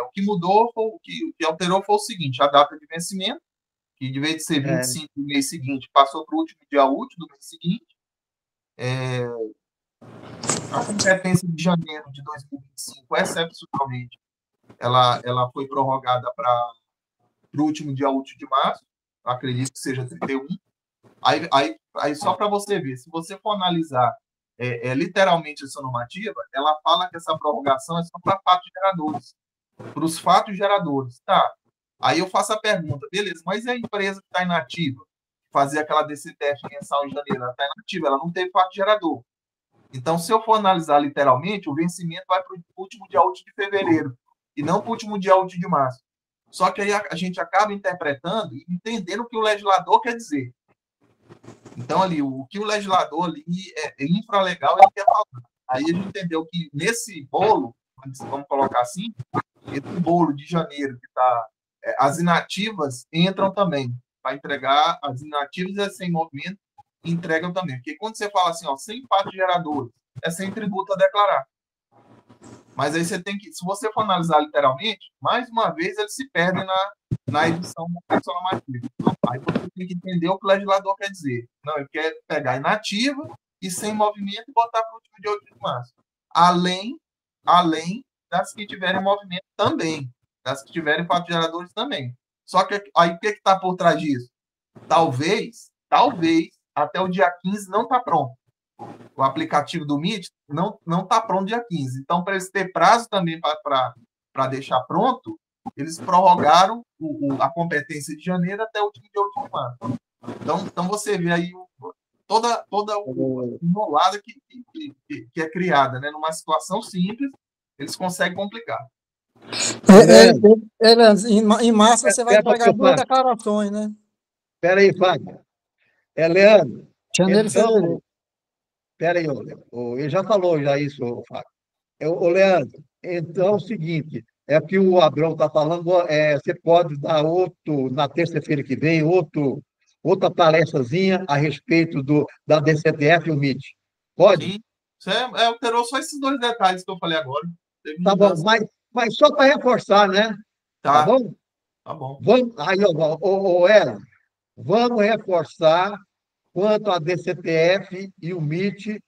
o que mudou, o que alterou foi o seguinte, a data de vencimento, que de vez de ser 25 do mês seguinte, passou para o último dia útil do mês seguinte. A competência de janeiro de 2025, excepcionalmente, ela foi prorrogada para o último dia útil de março, acredito que seja 31. Aí só para você ver, se você for analisar literalmente essa normativa, ela fala que essa prorrogação é só para fatos geradores, para os fatos geradores. Tá. Aí eu faço a pergunta, beleza, mas e a empresa que está inativa? Fazer aquela DCTF mensal em janeiro, ela está inativa, ela não teve fato gerador. Então, se eu for analisar literalmente, o vencimento vai para o último dia útil de fevereiro e não para o último dia útil de março. Só que aí a gente acaba interpretando e entendendo o que o legislador quer dizer. Então, ali, o que o legislador ali infralegal ele quer falar. Aí a gente entendeu que nesse bolo vamos colocar assim, esse bolo de janeiro que está... as inativas entram também, para entregar as inativas e as sem movimento, entregam também. Porque quando você fala assim, ó, sem fatos geradores, é sem tributo a declarar. Mas aí você tem que, se você for analisar literalmente, mais uma vez eles se perdem na edição da petição normativa. Aí você tem que entender o que o legislador quer dizer. Não, ele quer pegar inativa e sem movimento e botar para o último dia 8 de março. Além das que tiverem movimento também. Das que tiverem fatos geradores também. Só que aí o que está por trás disso? Talvez, até o dia 15 não está pronto. O aplicativo do MIT não está pronto dia 15. Então, para eles ter prazo também para deixar pronto, eles prorrogaram a competência de janeiro até o último dia 8 de março. Então você vê aí toda a enrolada que é criada, né? Numa situação simples, eles conseguem complicar. Em março você vai pagar 2 declarações, né? Espera aí, Fábio. Leandro. Janeiro e fevereiro. Espera aí, ele já falou isso, Fábio. Leandro, então é o seguinte, é que o Abrão está falando, você pode dar na terça-feira que vem, outra palestrazinha a respeito da DCTF e o MIT. Pode? Sim. Você alterou só esses 2 detalhes que eu falei agora. Tá bom, mas só para reforçar, né? Tá bom? Tá bom. Aí, vamos reforçar quanto à DCTF e o MIT,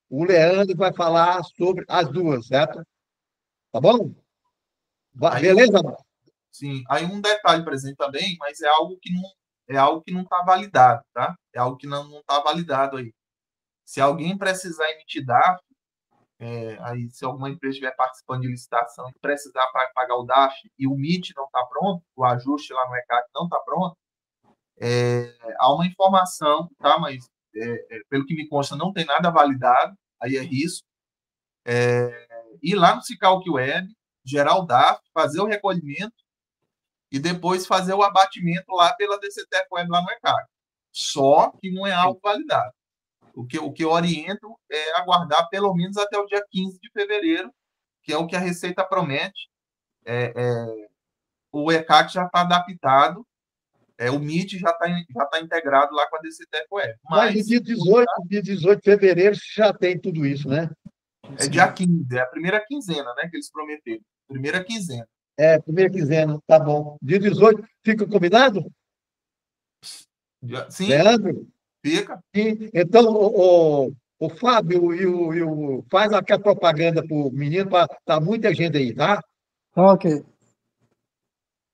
o Leandro vai falar sobre as duas, certo? Tá bom? Beleza? Sim. Aí um detalhe presente também, mas é algo que não está validado, tá? É algo que não está validado aí. Se alguém precisar emitir DAF, aí se alguma empresa estiver participando de licitação e precisar para pagar o DAF e o MIT não está pronto, o ajuste lá no ECAC não está pronto, há uma informação, tá? Mas pelo que me consta não tem nada validado, aí é risco. Ir lá no Cicalc Web, gerar o DAF, fazer o recolhimento e depois fazer o abatimento lá pela DCTF Web lá no ECAC. Só que não é algo validado. O que eu oriento é aguardar pelo menos até o dia 15 de fevereiro, que é o que a Receita promete. O ECAC já está adaptado, o MIT já tá integrado lá com a DCTF Web. Mas no dia 18 de fevereiro já tem tudo isso, né? É dia 15, é a primeira quinzena, né, que eles prometeram. Primeira quinzena. Primeira quinzena, tá bom. Dia 18, fica combinado? Sim. Leandro? Fica. Então, o Fábio faz aquela propaganda para o menino, tá muita gente aí, tá? Ok.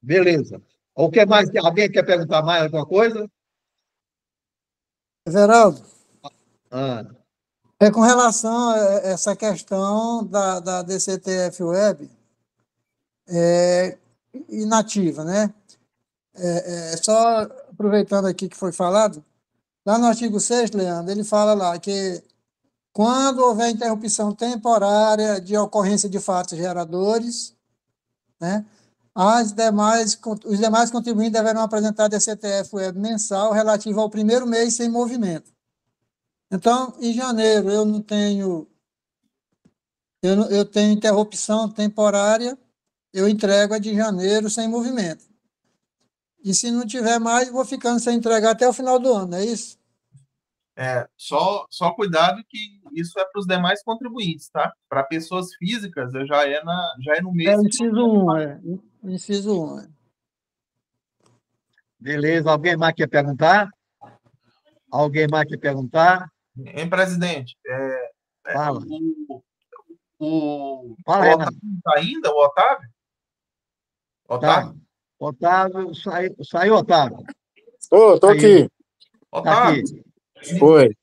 Beleza. O que mais? Alguém quer perguntar mais alguma coisa? Everaldo. É com relação a essa questão da DCTF Web inativa, né? Só aproveitando aqui que foi falado, lá no artigo 6º, Leandro, ele fala lá que quando houver interrupção temporária de ocorrência de fatos geradores, né, os demais contribuintes deverão apresentar a DCTF Web mensal relativo ao primeiro mês sem movimento. Então, em janeiro, eu tenho interrupção temporária, eu entrego a de janeiro sem movimento. E se não tiver mais, vou ficando sem entregar até o final do ano, é isso? Só cuidado que isso é para os demais contribuintes, tá? Para pessoas físicas, já é no mês. Inciso 1. Beleza. Alguém mais quer perguntar? Hein, presidente? Fala. O Fala, Otávio está ainda, o Otávio? Otávio? Tá. Otávio, saiu, Otávio. Tô aqui. Otávio. Tá aqui. Foi.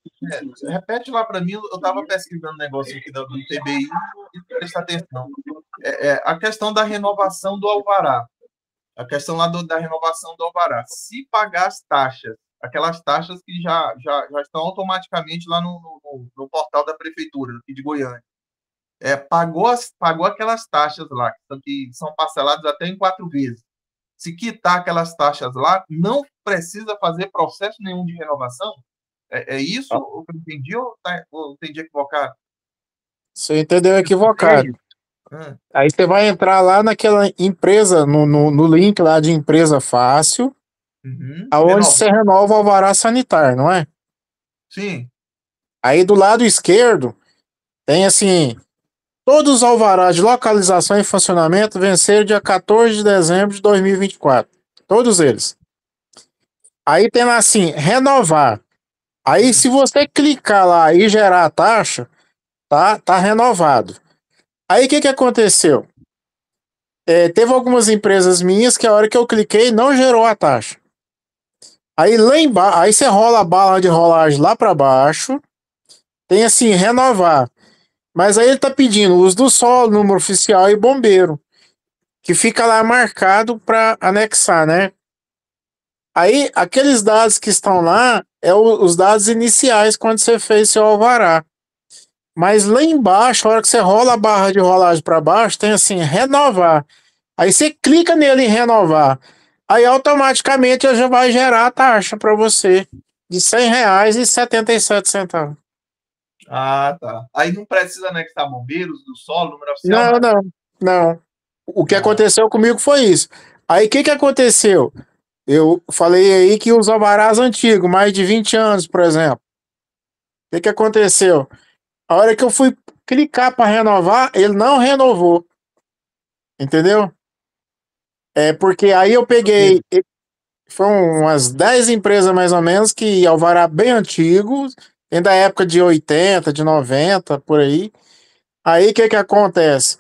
Repete lá para mim, eu estava pesquisando um negócio aqui do TBI e presta atenção. A questão da renovação do alvará. A questão lá da renovação do alvará. Se pagar as taxas, aquelas taxas que já estão automaticamente lá no portal da Prefeitura aqui de Goiânia. Pagou aquelas taxas lá, que são parceladas até em 4 vezes. Se quitar aquelas taxas lá, não precisa fazer processo nenhum de renovação? É isso o que eu entendi ou eu entendi equivocado? Você entendeu equivocado. Aí você vai entrar lá naquela empresa, no link lá de empresa fácil, aonde você renova o alvará sanitário, não é? Sim. Aí do lado esquerdo tem assim, todos os alvarás de localização e funcionamento venceram dia 14 de dezembro de 2024. Todos eles. Aí tem lá assim, renovar. Aí se você clicar lá e gerar a taxa, tá renovado. Aí o que aconteceu? Teve algumas empresas minhas que a hora que eu cliquei não gerou a taxa. Aí lá embaixo, aí você rola a barra de rolagem lá para baixo, tem assim, renovar. Mas aí ele tá pedindo uso do solo, número oficial e bombeiro, que fica lá marcado para anexar, né? Aí aqueles dados que estão lá os dados iniciais quando você fez seu alvará. Mas lá embaixo, a hora que você rola a barra de rolagem para baixo, tem assim, renovar. Aí você clica nele em renovar. Aí automaticamente ele já vai gerar a taxa para você de R$100,77. Ah, tá. Aí não precisa anexar bombeiros do solo, número oficial? Não. O que aconteceu comigo foi isso. Aí o que aconteceu? Eu falei aí que os alvarás antigos, mais de 20 anos, por exemplo. O que aconteceu? A hora que eu fui clicar para renovar, ele não renovou. Entendeu? Porque aí eu peguei. Foram umas 10 empresas mais ou menos que alvará bem antigos, da época de 80, de 90, por aí. Aí o que acontece?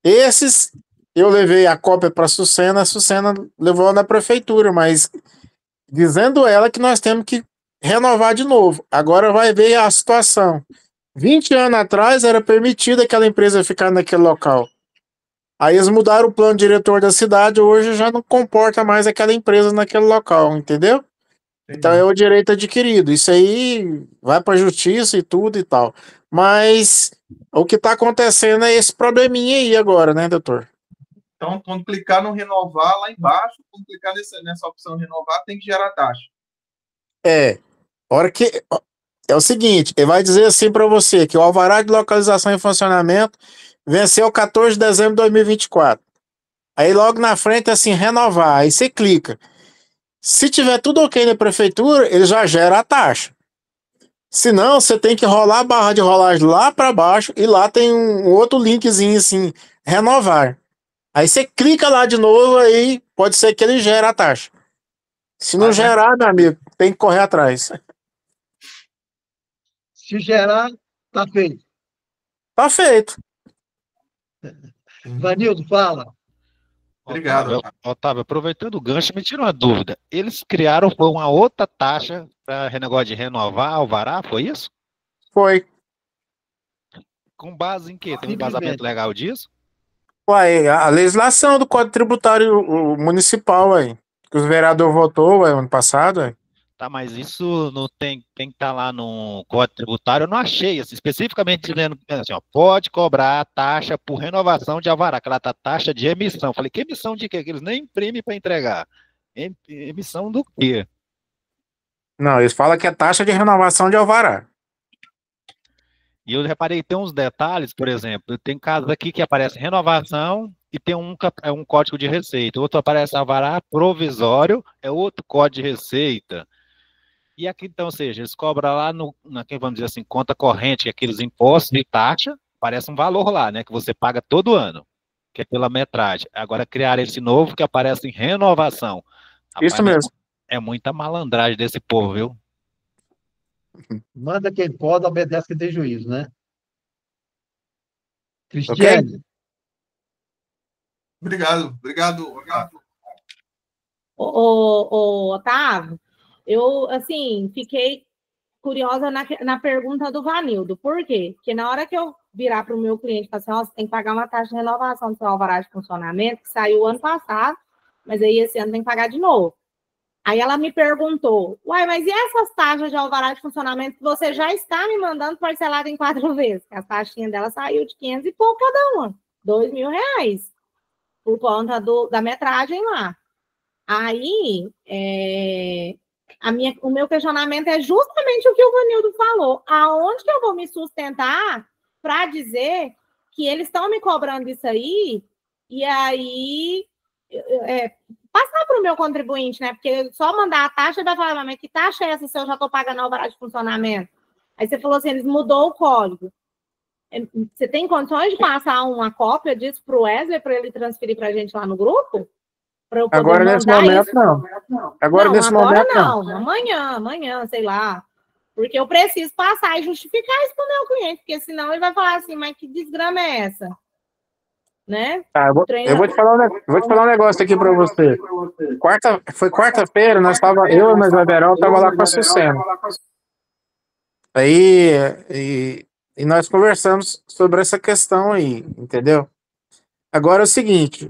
Esses eu levei a cópia para a Sucena levou na prefeitura, mas dizendo ela que nós temos que renovar de novo. Agora vai ver a situação. 20 anos atrás era permitido aquela empresa ficar naquele local. Aí eles mudaram o plano diretor da cidade, hoje já não comporta mais aquela empresa naquele local, entendeu? Então é o direito adquirido. Isso aí vai para a justiça e tudo e tal. Mas o que está acontecendo é esse probleminha aí agora, né, doutor? Então, quando clicar no renovar, lá embaixo, quando clicar nessa opção renovar, tem que gerar taxa. Hora que é o seguinte, ele vai dizer assim para você que o alvará de localização e funcionamento venceu 14 de dezembro de 2024. Aí logo na frente assim, renovar, aí você clica. Se tiver tudo ok na prefeitura, ele já gera a taxa. Se não, você tem que rolar a barra de rolagem lá para baixo e lá tem um outro linkzinho assim, renovar. Aí você clica lá de novo, aí pode ser que ele gere a taxa. Se não gerar, meu amigo, tem que correr atrás. Se gerar, tá feito. Tá feito. Vanildo, fala. Obrigado. Otávio, aproveitando o gancho, me tira uma dúvida. Eles criaram uma outra taxa para negócio de renovar alvará, foi isso? Foi. Com base em quê? Tem um embasamento legal disso? Uai, a legislação do Código Tributário Municipal, aí, que os vereadores votou ano passado. Aí. Tá, mas isso não tem que estar lá no Código Tributário, eu não achei, assim, especificamente dizendo assim, ó, pode cobrar a taxa por renovação de alvará, aquela taxa de emissão. Falei, que emissão de quê? Que eles nem imprimem para entregar. Emissão do quê? Não, eles falam que é taxa de renovação de alvará. E eu reparei que tem uns detalhes, por exemplo, tem casos aqui que aparece renovação e tem um código de receita, outro aparece alvará provisório, é outro código de receita. E aqui, então, ou seja, eles cobram lá vamos dizer assim, conta corrente, aqueles impostos de taxa, aparece um valor lá, né, que você paga todo ano, que é pela metragem. Agora, criar esse novo que aparece em renovação. Rapaz, isso mesmo. É muita malandragem desse povo, viu? Manda quem pode, obedece quem tem juízo, né? Cristiane. Okay? Obrigado. Otávio, eu, assim, fiquei curiosa na pergunta do Vanildo. Por quê? Porque na hora que eu virar para o meu cliente e falar assim, ó, você tem que pagar uma taxa de renovação do seu alvará de funcionamento, que saiu ano passado, mas aí esse ano tem que pagar de novo. Aí ela me perguntou, uai, mas e essas taxas de alvará de funcionamento que você já está me mandando parcelada em 4 vezes? A taxinha dela saiu de 500 e pouco cada uma, R$2.000, por conta da metragem lá. Aí, o meu questionamento é justamente o que o Vanildo falou. Aonde que eu vou me sustentar para dizer que eles estão me cobrando isso aí, e aí passar para o meu contribuinte, né? Porque só mandar a taxa, ele vai falar, mas que taxa é essa se eu já estou pagando alvará de funcionamento? Aí você falou assim, eles mudou o código. Você tem condições de passar uma cópia disso para o Wesley, para ele transferir para a gente lá no grupo? Para eu poder Agora, nesse mandar momento, isso? não. Agora, nesse momento, não. Amanhã, sei lá. Porque eu preciso passar e justificar isso para o meu cliente, porque senão ele vai falar assim, mas que desgrama é essa? Né? Eu vou te falar um negócio aqui para você. Foi quarta-feira, eu e o Verão estava lá com a Sucena. Aí, e nós conversamos sobre essa questão aí, entendeu? Agora é o seguinte,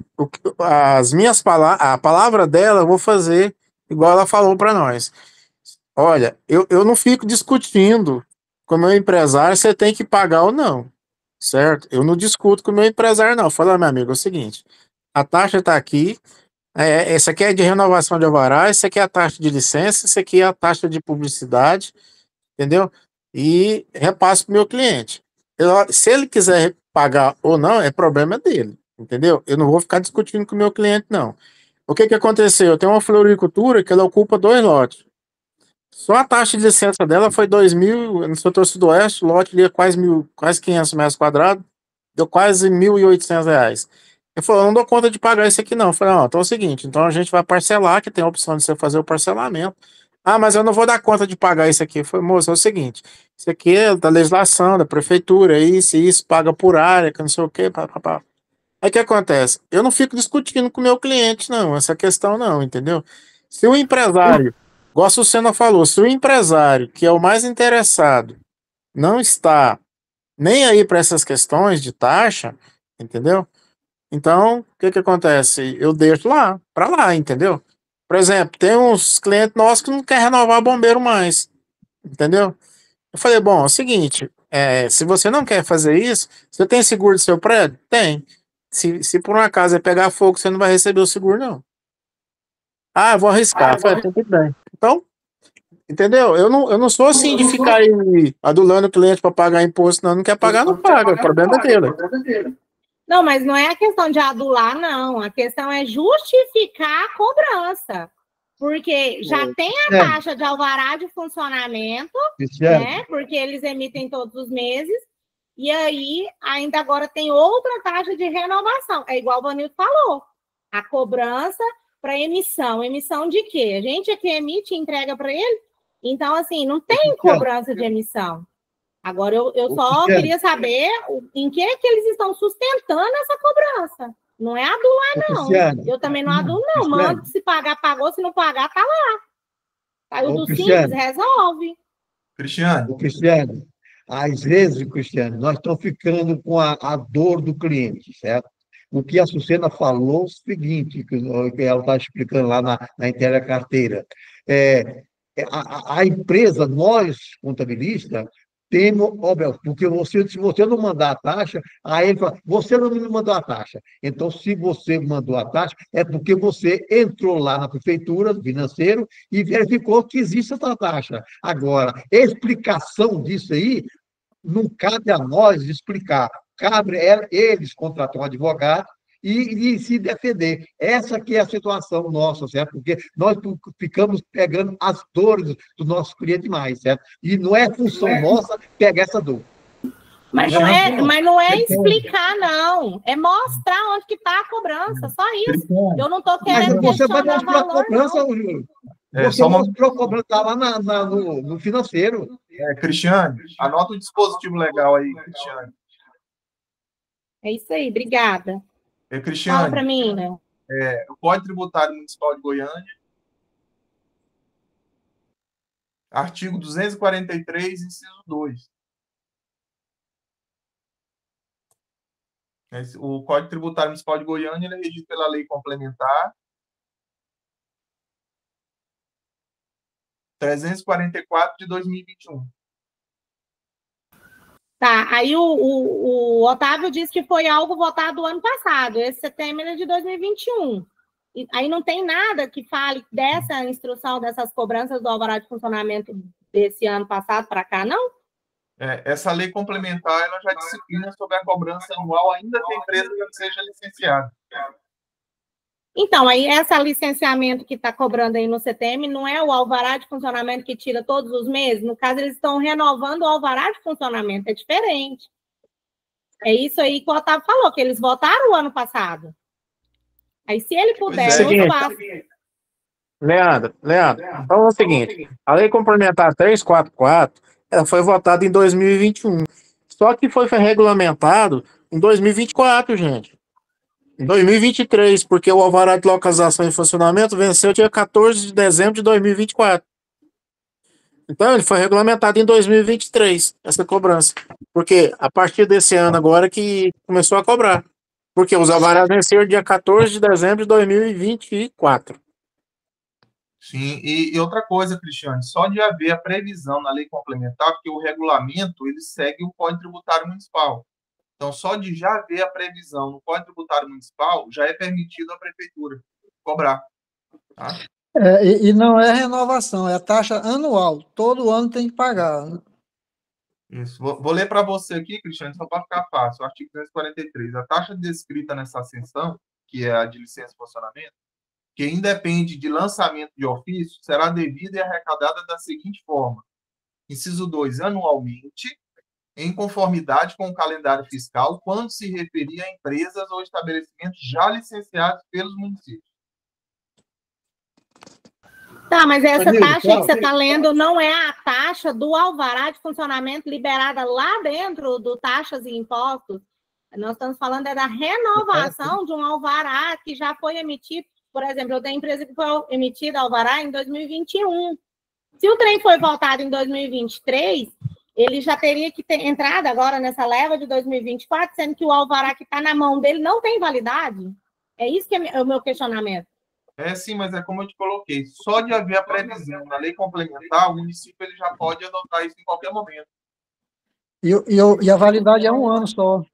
a palavra dela eu vou fazer igual ela falou para nós. Olha, eu não fico discutindo com o meu empresário se você tem que pagar ou não, certo? Eu não discuto com o meu empresário, não. Fala, meu amigo, é o seguinte, a taxa está aqui, essa aqui é de renovação de alvará, essa aqui é a taxa de licença, essa aqui é a taxa de publicidade, entendeu? E repasso para o meu cliente. Se ele quiser pagar ou não, é problema dele, entendeu? Eu não vou ficar discutindo com o meu cliente, não. O que aconteceu? Eu tenho uma floricultura que ela ocupa 2 lotes. Só a taxa de licença dela foi 2.000, no setor sudoeste, o lote ali é quase 500 metros quadrados, deu quase R$1.800. Eu falei, eu não dou conta de pagar isso aqui não. Eu falei, não, então é o seguinte, então a gente vai parcelar, que tem a opção de você fazer o parcelamento. Ah, mas eu não vou dar conta de pagar isso aqui. Eu falei, moço, é o seguinte, isso aqui é da legislação, da prefeitura, isso, paga por área, que não sei o quê, papapá. Aí o que acontece? Eu não fico discutindo com o meu cliente, não, essa questão não, entendeu? Se o empresário, igual a Sucena falou, se o empresário, que é o mais interessado, não está nem aí para essas questões de taxa, entendeu? Então, o que acontece? Eu deixo para lá, entendeu? Por exemplo, tem uns clientes nossos que não querem renovar bombeiro mais, entendeu? Eu falei, bom, é o seguinte, se você não quer fazer isso, você tem seguro do seu prédio? Tem. Se por um acaso pegar fogo, você não vai receber o seguro, não. Ah, eu vou arriscar. Eu falei, tudo bem. Então, entendeu? Eu não sou assim de ficar aí adulando o cliente para pagar imposto, não. Não quer pagar, não paga. O problema é dele. Não, mas não é a questão de adular, não. A questão é justificar a cobrança. Porque já tem a taxa de alvará de funcionamento, né? Porque eles emitem todos os meses. E aí, ainda agora tem outra taxa de renovação. É igual o Vanildo falou. A cobrança para emissão. Emissão de quê? A gente é que emite e entrega para ele. Então, assim, não tem cobrança de emissão. Agora, eu só queria saber em que eles estão sustentando essa cobrança. Não é adular, não. Eu também não adulo, não. Manda, se pagar, pagou. Se não pagar, tá lá. Saiu do Simples, resolve. Cristiano, às vezes, Cristiano, nós estamos ficando com a dor do cliente, certo? O que a Sucena falou é o seguinte, que ela está explicando lá na Intercarteira. A empresa, nós, contabilistas, temos, porque se você não mandar a taxa, aí ele fala, você não me mandou a taxa. Então, se você mandou a taxa, é porque você entrou lá na prefeitura, no financeiro, e verificou que existe essa taxa. Agora, explicação disso aí, não cabe a nós explicar. Cabe eles contratar um advogado e se defender. Essa que é a situação nossa, certo? Porque nós ficamos pegando as dores do nosso cliente mais, certo? E não é função nossa pegar essa dor. Mas não é explicar, não. É mostrar onde que está a cobrança, só isso. Eu não estou querendo questionar o valor, Você vai mostrar a cobrança, Júlio. Você mostrou a cobrança lá no financeiro. Cristiane, anota o dispositivo legal aí, Cristiane. É isso aí, obrigada. Cristiane, fala para mim, né? O Código Tributário Municipal de Goiânia, artigo 243, inciso 2. O Código Tributário Municipal de Goiânia ele é regido pela Lei Complementar 344 de 2021. Tá, aí o Otávio disse que foi algo votado ano passado, esse setembro é de 2021. E aí não tem nada que fale dessa instrução, dessas cobranças do alvará de funcionamento desse ano passado para cá, não? Essa lei complementar ela já disciplina sobre a cobrança anual, ainda que a empresa já seja licenciada. Então, aí esse licenciamento que está cobrando aí no CTM não é o alvará de funcionamento que tira todos os meses? No caso, eles estão renovando o alvará de funcionamento, é diferente. É isso aí que o Otávio falou, que eles votaram o ano passado. Aí, se ele puder, no espaço... Leandro, então é o seguinte, a Lei Complementar 344, ela foi votada em 2021, só que foi regulamentado em 2024, gente. Em 2023, porque o alvará de localização e funcionamento venceu dia 14 de dezembro de 2024. Então, ele foi regulamentado em 2023, essa cobrança. Porque a partir desse ano agora que começou a cobrar. Porque os alvarás venceram dia 14 de dezembro de 2024. Sim, e outra coisa, Cristiane, só de haver a previsão na lei complementar, porque o regulamento, ele segue o Código Tributário Municipal. Então, só de já haver a previsão no Código Tributário Municipal, já é permitido à Prefeitura cobrar. Tá? E não é renovação, é a taxa anual. Todo ano tem que pagar. Isso. Vou ler para você aqui, Cristiane, só para ficar fácil. O artigo 243. A taxa descrita nessa seção, que é a de licença de funcionamento, que independe de lançamento de ofício, será devida e arrecadada da seguinte forma. Inciso 2, anualmente, em conformidade com o calendário fiscal, quando se referir a empresas ou estabelecimentos já licenciados pelos municípios. Tá, mas essa taxa que você está lendo não é a taxa do alvará de funcionamento liberada lá dentro do taxas e impostos. Nós estamos falando da renovação de um alvará que já foi emitido. Por exemplo, eu tenho empresa que foi emitida alvará em 2021. Se o trem foi voltado em 2023, ele já teria que ter entrado agora nessa leva de 2024, sendo que o alvará que está na mão dele não tem validade. É isso que é o meu questionamento. Sim, mas é como eu te coloquei. Só de haver a previsão na lei complementar, o município ele já pode adotar isso em qualquer momento. E a validade é 1 ano só.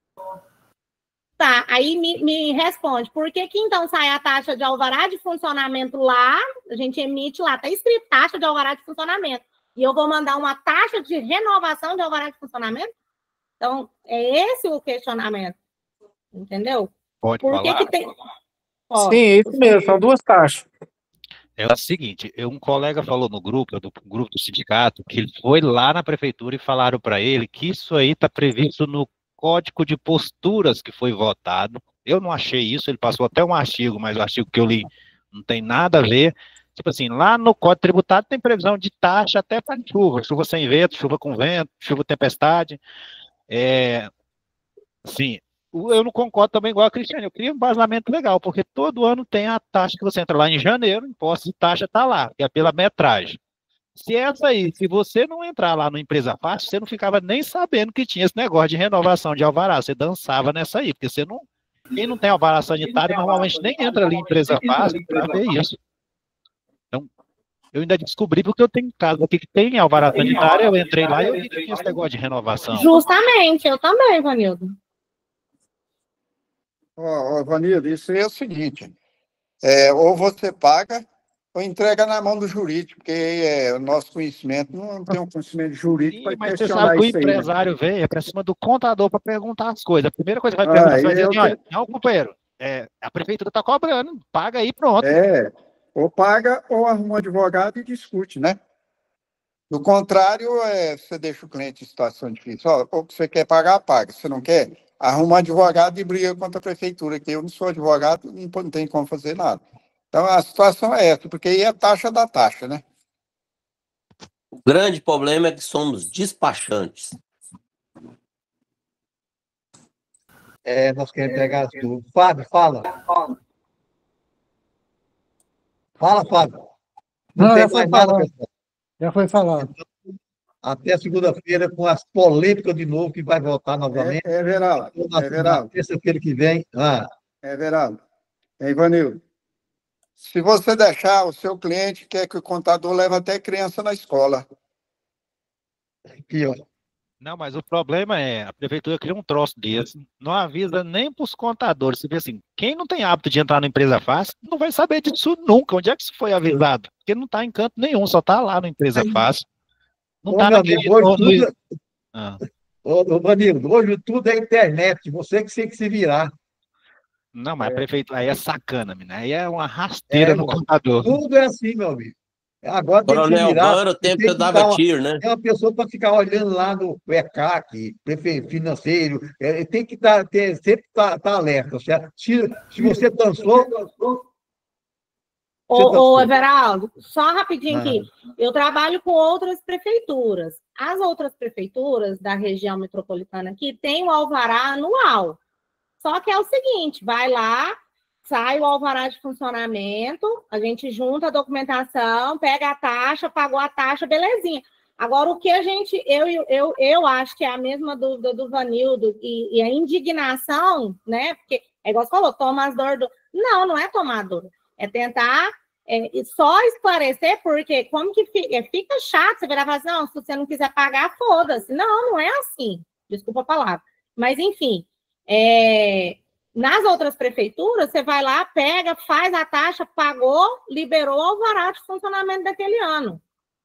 Tá, aí me responde, por que então sai a taxa de alvará de funcionamento lá, a gente emite lá, tá escrito taxa de alvará de funcionamento, e eu vou mandar uma taxa de renovação de alvará de funcionamento? Então, é esse o questionamento, entendeu? Pode por falar? Que tem... Sim, é isso mesmo, são 2 taxas. É o seguinte, um colega falou no grupo do sindicato, que ele foi lá na prefeitura e falaram para ele que isso aí está previsto no Código de Posturas que foi votado. Eu não achei isso, ele passou até um artigo, mas o artigo que eu li não tem nada a ver. Tipo assim, lá no Código Tributário tem previsão de taxa até para chuva, chuva sem vento, chuva com vento, chuva tempestade. Sim, eu não concordo também igual a Cristiane, eu queria um embasamento legal, porque todo ano tem a taxa que você entra lá em janeiro, imposto de taxa está lá, que é pela metragem. Se essa aí, se você não entrar lá no Empresa Fácil, você não ficava nem sabendo que tinha esse negócio de renovação de alvará, você dançava nessa aí, porque você não, quem não tem alvará sanitário normalmente nem entra ali em Empresa Fácil para ver isso. Então, eu ainda descobri porque eu tenho casa aqui que tem alvará sanitário, eu entrei lá e eu vi que tinha esse negócio de renovação. Justamente, eu também, Vanildo. Vanildo, isso é o seguinte, ou você paga ou entrega na mão do jurídico, porque o nosso conhecimento não tem um conhecimento jurídico para mas você sabe que o empresário vem para cima do contador para perguntar as coisas. A primeira coisa que vai perguntar, você vai dizer assim, olha, não, companheiro, a prefeitura está cobrando, paga aí, pronto. Ou paga ou arruma um advogado e discute, né? Do contrário, você deixa o cliente em situação difícil. Ou que você quer pagar, paga. Se não quer, arruma um advogado e briga contra a prefeitura, que eu não sou advogado, não tem como fazer nada. Então, a situação é essa, porque aí é a taxa da taxa, né? O grande problema é que somos despachantes. Nós queremos pegar as dúvidas. Fábio, fala. Fala, Fábio. Não tem mais nada, pessoal. Já foi falado. Até segunda-feira, com as polêmicas de novo, que vai voltar novamente. Veraldo. Na terça-feira que vem. Veraldo. Ivanildo. Se você deixar, o seu cliente quer que o contador leve até criança na escola. Pior. Não, mas o problema é, a prefeitura cria um troço desse, não avisa nem para os contadores. Você vê assim, quem não tem hábito de entrar na Empresa Fácil, não vai saber disso nunca. Onde é que isso foi avisado? Porque não está em canto nenhum, só está lá na Empresa Fácil. Não está naquele... Ah. Ô, Vanildo, hoje tudo é internet, você que tem que se virar. Não, mas prefeito, aí é sacana, menina. Aí é uma rasteira no Meu, computador. tudo é assim, meu amigo. Agora tem que se Coronel, virar, bom era o e tempo que tem você que dava dar tiro, né? tem uma pessoa para ficar olhando lá no ECAC, financeiro, tem que sempre estar alerta, certo? Se você dançou, você Ô, dançou. Everaldo, só rapidinho Ah, aqui. Eu trabalho com outras prefeituras. As outras prefeituras da região metropolitana aqui têm o alvará anual. Só que é o seguinte, vai lá, sai o alvará de funcionamento, a gente junta a documentação, pega a taxa, pagou a taxa, belezinha. Agora, o que a gente, eu acho que é a mesma dúvida do Vanildo e a indignação, né? Porque, é igual você falou, toma as dores do... Não, não é tomar dor. É tentar só esclarecer, porque como que fica chato você virar e falar assim, não, se você não quiser pagar, foda-se. Não, não é assim. Desculpa a palavra. Mas, enfim, nas outras prefeituras, você vai lá, pega, faz a taxa, pagou, liberou o alvará de funcionamento daquele ano.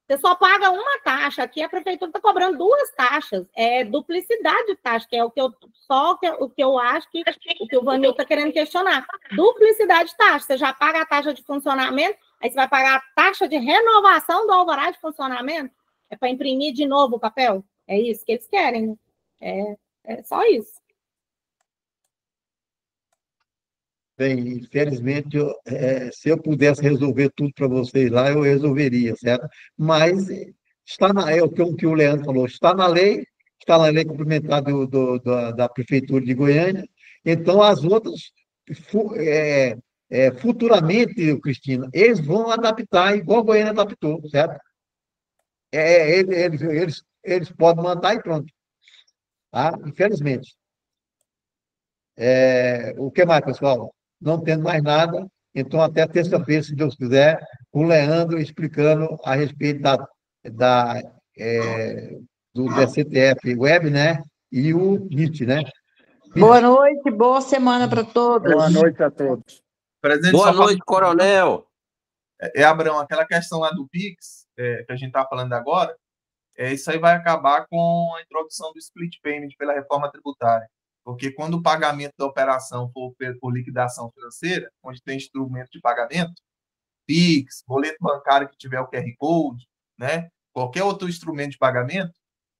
Você só paga uma taxa. Aqui a prefeitura está cobrando duas taxas. É duplicidade de taxa, que é o que eu acho que o que o Vanil está querendo questionar. Duplicidade de taxa. Você já paga a taxa de funcionamento, aí você vai pagar a taxa de renovação do alvará de funcionamento. É para imprimir de novo o papel? É isso que eles querem. É só isso. bem, infelizmente, se eu pudesse resolver tudo para vocês lá, eu resolveria, certo? Mas é o que o Leandro falou, está na lei complementar da Prefeitura de Goiânia, então as outras, futuramente, Cristina, eles vão adaptar igual Goiânia adaptou, certo? Eles podem mandar e pronto, tá? Infelizmente. O que mais, pessoal? Não tendo mais nada, então até terça-feira, se Deus quiser, com o Leandro explicando a respeito da, do DCTF Web, né? E o MIT, né? Boa noite, boa semana para todos. Boa noite a todos. Presidente, Boa só noite, Coronel. Abrão, aquela questão lá do PIX, que a gente está falando agora, isso aí vai acabar com a introdução do split payment pela reforma tributária. Porque quando o pagamento da operação for por liquidação financeira, onde tem instrumento de pagamento, PIX, boleto bancário que tiver o QR Code, né? Qualquer outro instrumento de pagamento,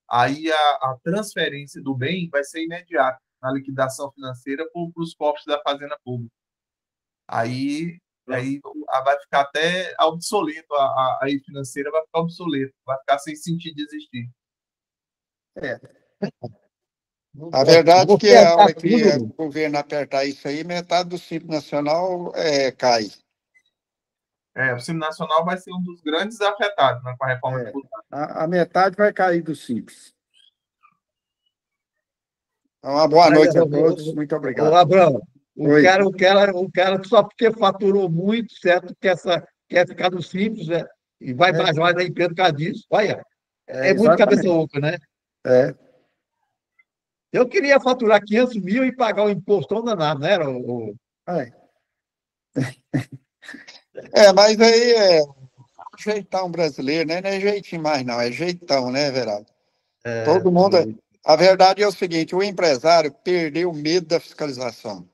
aí a transferência do bem vai ser imediata na liquidação financeira para os cofres da Fazenda Pública. Aí vai ficar até obsoleto, a financeira vai ficar obsoleta, vai ficar sem sentido de existir. A verdade é que a hora que o governo apertar isso aí, metade do Simples Nacional cai. O Simples Nacional vai ser um dos grandes afetados, né, com a reforma tributária. A metade vai cair do Simples. Então, uma boa noite a todos. Muito obrigado. Abrão, o cara só porque faturou muito, certo? Quer ficar no Simples, né? E vai para as da empresa por causa disso. Olha, muito cabeça oca, né? Eu queria faturar 500 mil e pagar o imposto danado, não era? Mas aí jeitão brasileiro, né? Não é jeitinho mais, não. É jeitão, né, Everaldo? Todo mundo... A verdade é o seguinte, o empresário perdeu o medo da fiscalização.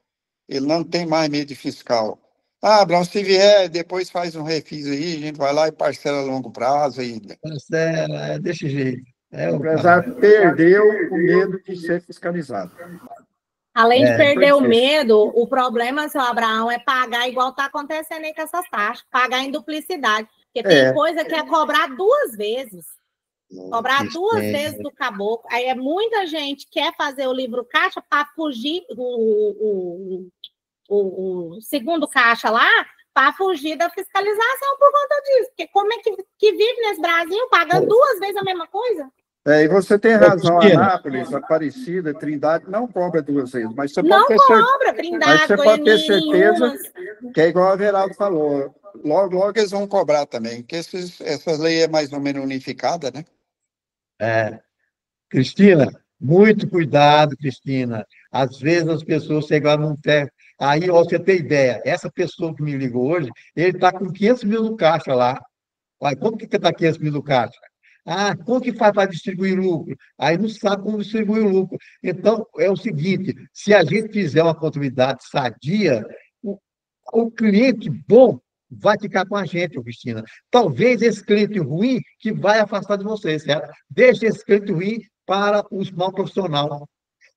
Ele não tem mais medo de fiscal. Abrão, se vier, depois faz um refis aí, a gente vai lá e parcela a longo prazo ainda. Parcela, desse jeito. O empresário perdeu o medo de ser fiscalizado. Além de perder o medo, o problema, seu Abraão, é pagar igual está acontecendo aí com essas taxas, pagar em duplicidade. Porque tem coisa que é cobrar duas vezes. Cobrar duas vezes do caboclo. Aí muita gente quer fazer o livro caixa para fugir, o segundo caixa lá, para fugir da fiscalização por conta disso. Porque como é que vive nesse Brasil pagando duas vezes a mesma coisa? E você tem razão, Anápolis, Aparecida, Trindade, não cobra duas vezes, mas você não pode cobra, Trindade, mas você pode ter certeza que é igual a Everaldo falou, logo eles vão cobrar também, porque essas leis é mais ou menos unificada, né? Cristina, muito cuidado, Cristina. Às vezes as pessoas chegam num pé. Aí, ó, você tem ideia, essa pessoa que me ligou hoje, ele está com 500 mil no caixa lá. Como que está 500 mil no caixa? Ah, como que faz para distribuir lucro? Aí não sabe como distribuir o lucro. Então, é o seguinte, se a gente fizer uma contabilidade sadia, o cliente bom vai ficar com a gente, Cristina. Talvez esse cliente ruim que vai afastar de você, certo? Deixe esse cliente ruim para os mal profissionais.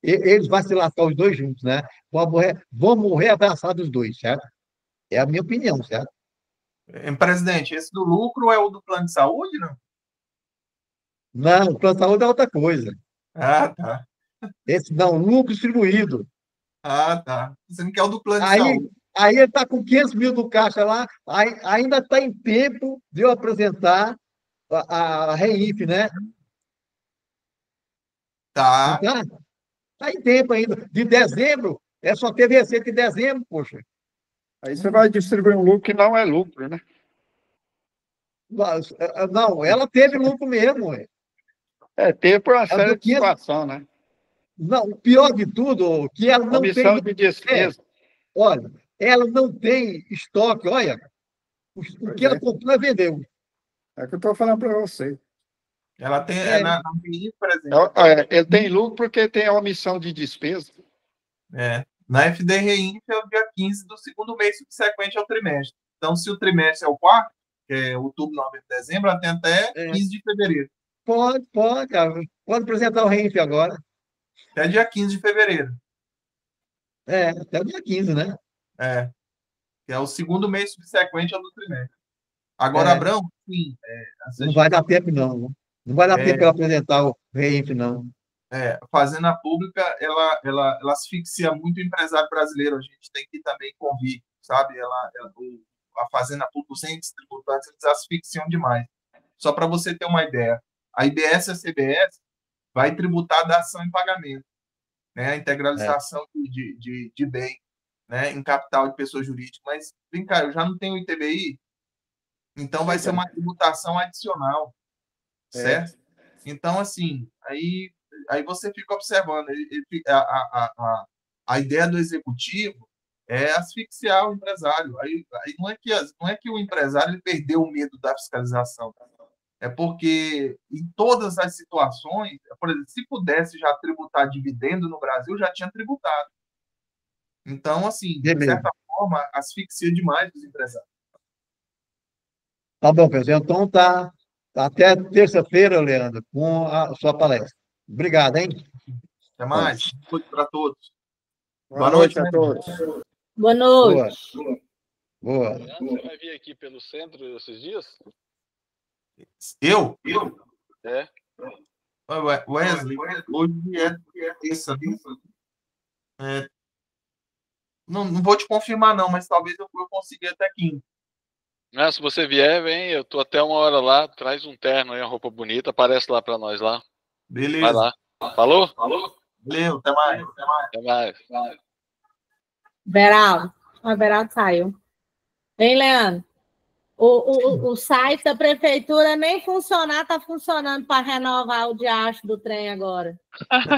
Eles vão se lascar os dois juntos, né? Vão morrer abraçados os dois, certo? É a minha opinião, certo? Presidente, esse do lucro é o do plano de saúde, não? Não, o plano de saúde é outra coisa. Ah, tá. Esse não, lucro distribuído. Ah, tá. Você não quer o do plano de Aí, saúde. aí ele está com 500 mil do caixa lá, ainda está em tempo de eu apresentar a REINF, né? Tá. Está em tempo ainda. De dezembro, só teve receita de dezembro, poxa. Aí você vai distribuir um lucro que não é lucro, né? Não, ela teve lucro mesmo. Ué. Teve por uma série de situação, né? Não, o pior de tudo, que ela não Omissão tem... de despesa. Olha, ela não tem estoque, olha, o que ela comprou, ela vendeu. É o que eu estou falando para você. Ela tem, na FDI, por exemplo. Ele tem lucro porque tem a omissão de despesa. Na FD REINF é o dia 15 do segundo mês subsequente ao trimestre. Então, se o trimestre é o quarto, que é outubro, novembro, dezembro, ela tem até 15 de fevereiro. Pode apresentar o REINF agora. Até dia 15 de fevereiro. Até o dia 15, né? Que é o segundo mês subsequente ao do trimestre. Agora, Abrão, sim. Não vai dar tempo, não. Não vai dar tempo para apresentar o REINF, não. A Fazenda Pública, ela asfixia muito o empresário brasileiro. A gente tem que também convir, sabe? A Fazenda Pública, os entes tributantes, eles asfixiam demais. Só para você ter uma ideia, a IBS e a CBS vai tributar da ação em pagamento, né? A integralização de bem, né? Em capital de pessoa jurídica. Mas, vem cá, eu já não tenho ITBI, então vai ser uma tributação adicional, certo? Então, assim, aí você fica observando. A ideia do executivo é asfixiar o empresário. Aí não é que o empresário ele perdeu o medo da fiscalização. É porque, em todas as situações, por exemplo, se pudesse já tributar dividendo no Brasil, já tinha tributado. Então, assim, de certa forma, asfixia demais os empresários. Tá bom, pessoal. Então tá até terça-feira, Leandro, com a sua palestra. Obrigado, hein? Até mais. Boa noite para todos. Boa noite a todos. Boa noite. Boa. Você vai vir aqui pelo centro esses dias? Eu? Wesley, hoje é terça. Não vou te confirmar, não, mas talvez eu consiga até quinta. Se você vier, vem. Eu tô até 1 hora lá. Traz um terno aí, uma roupa bonita. Aparece lá para nós lá. Beleza. Vai lá. Falou? Valeu, até mais. Até mais. Beraldo. O Beraldo saiu. Hein, Leandro? O site da prefeitura nem está funcionando para renovar o diacho do trem agora.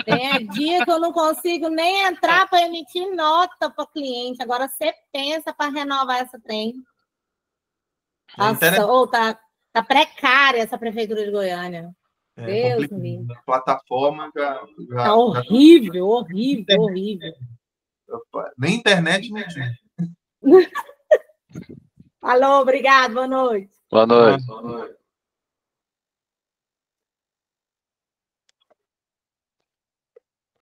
Tem dia que eu não consigo nem entrar para emitir nota para o cliente. Agora você pensa para renovar esse trem. Nossa, tá precária essa prefeitura de Goiânia. Deus me livre. A plataforma já tá horrível. Nem internet, nem tinha. Alô, obrigado, boa noite. Boa noite.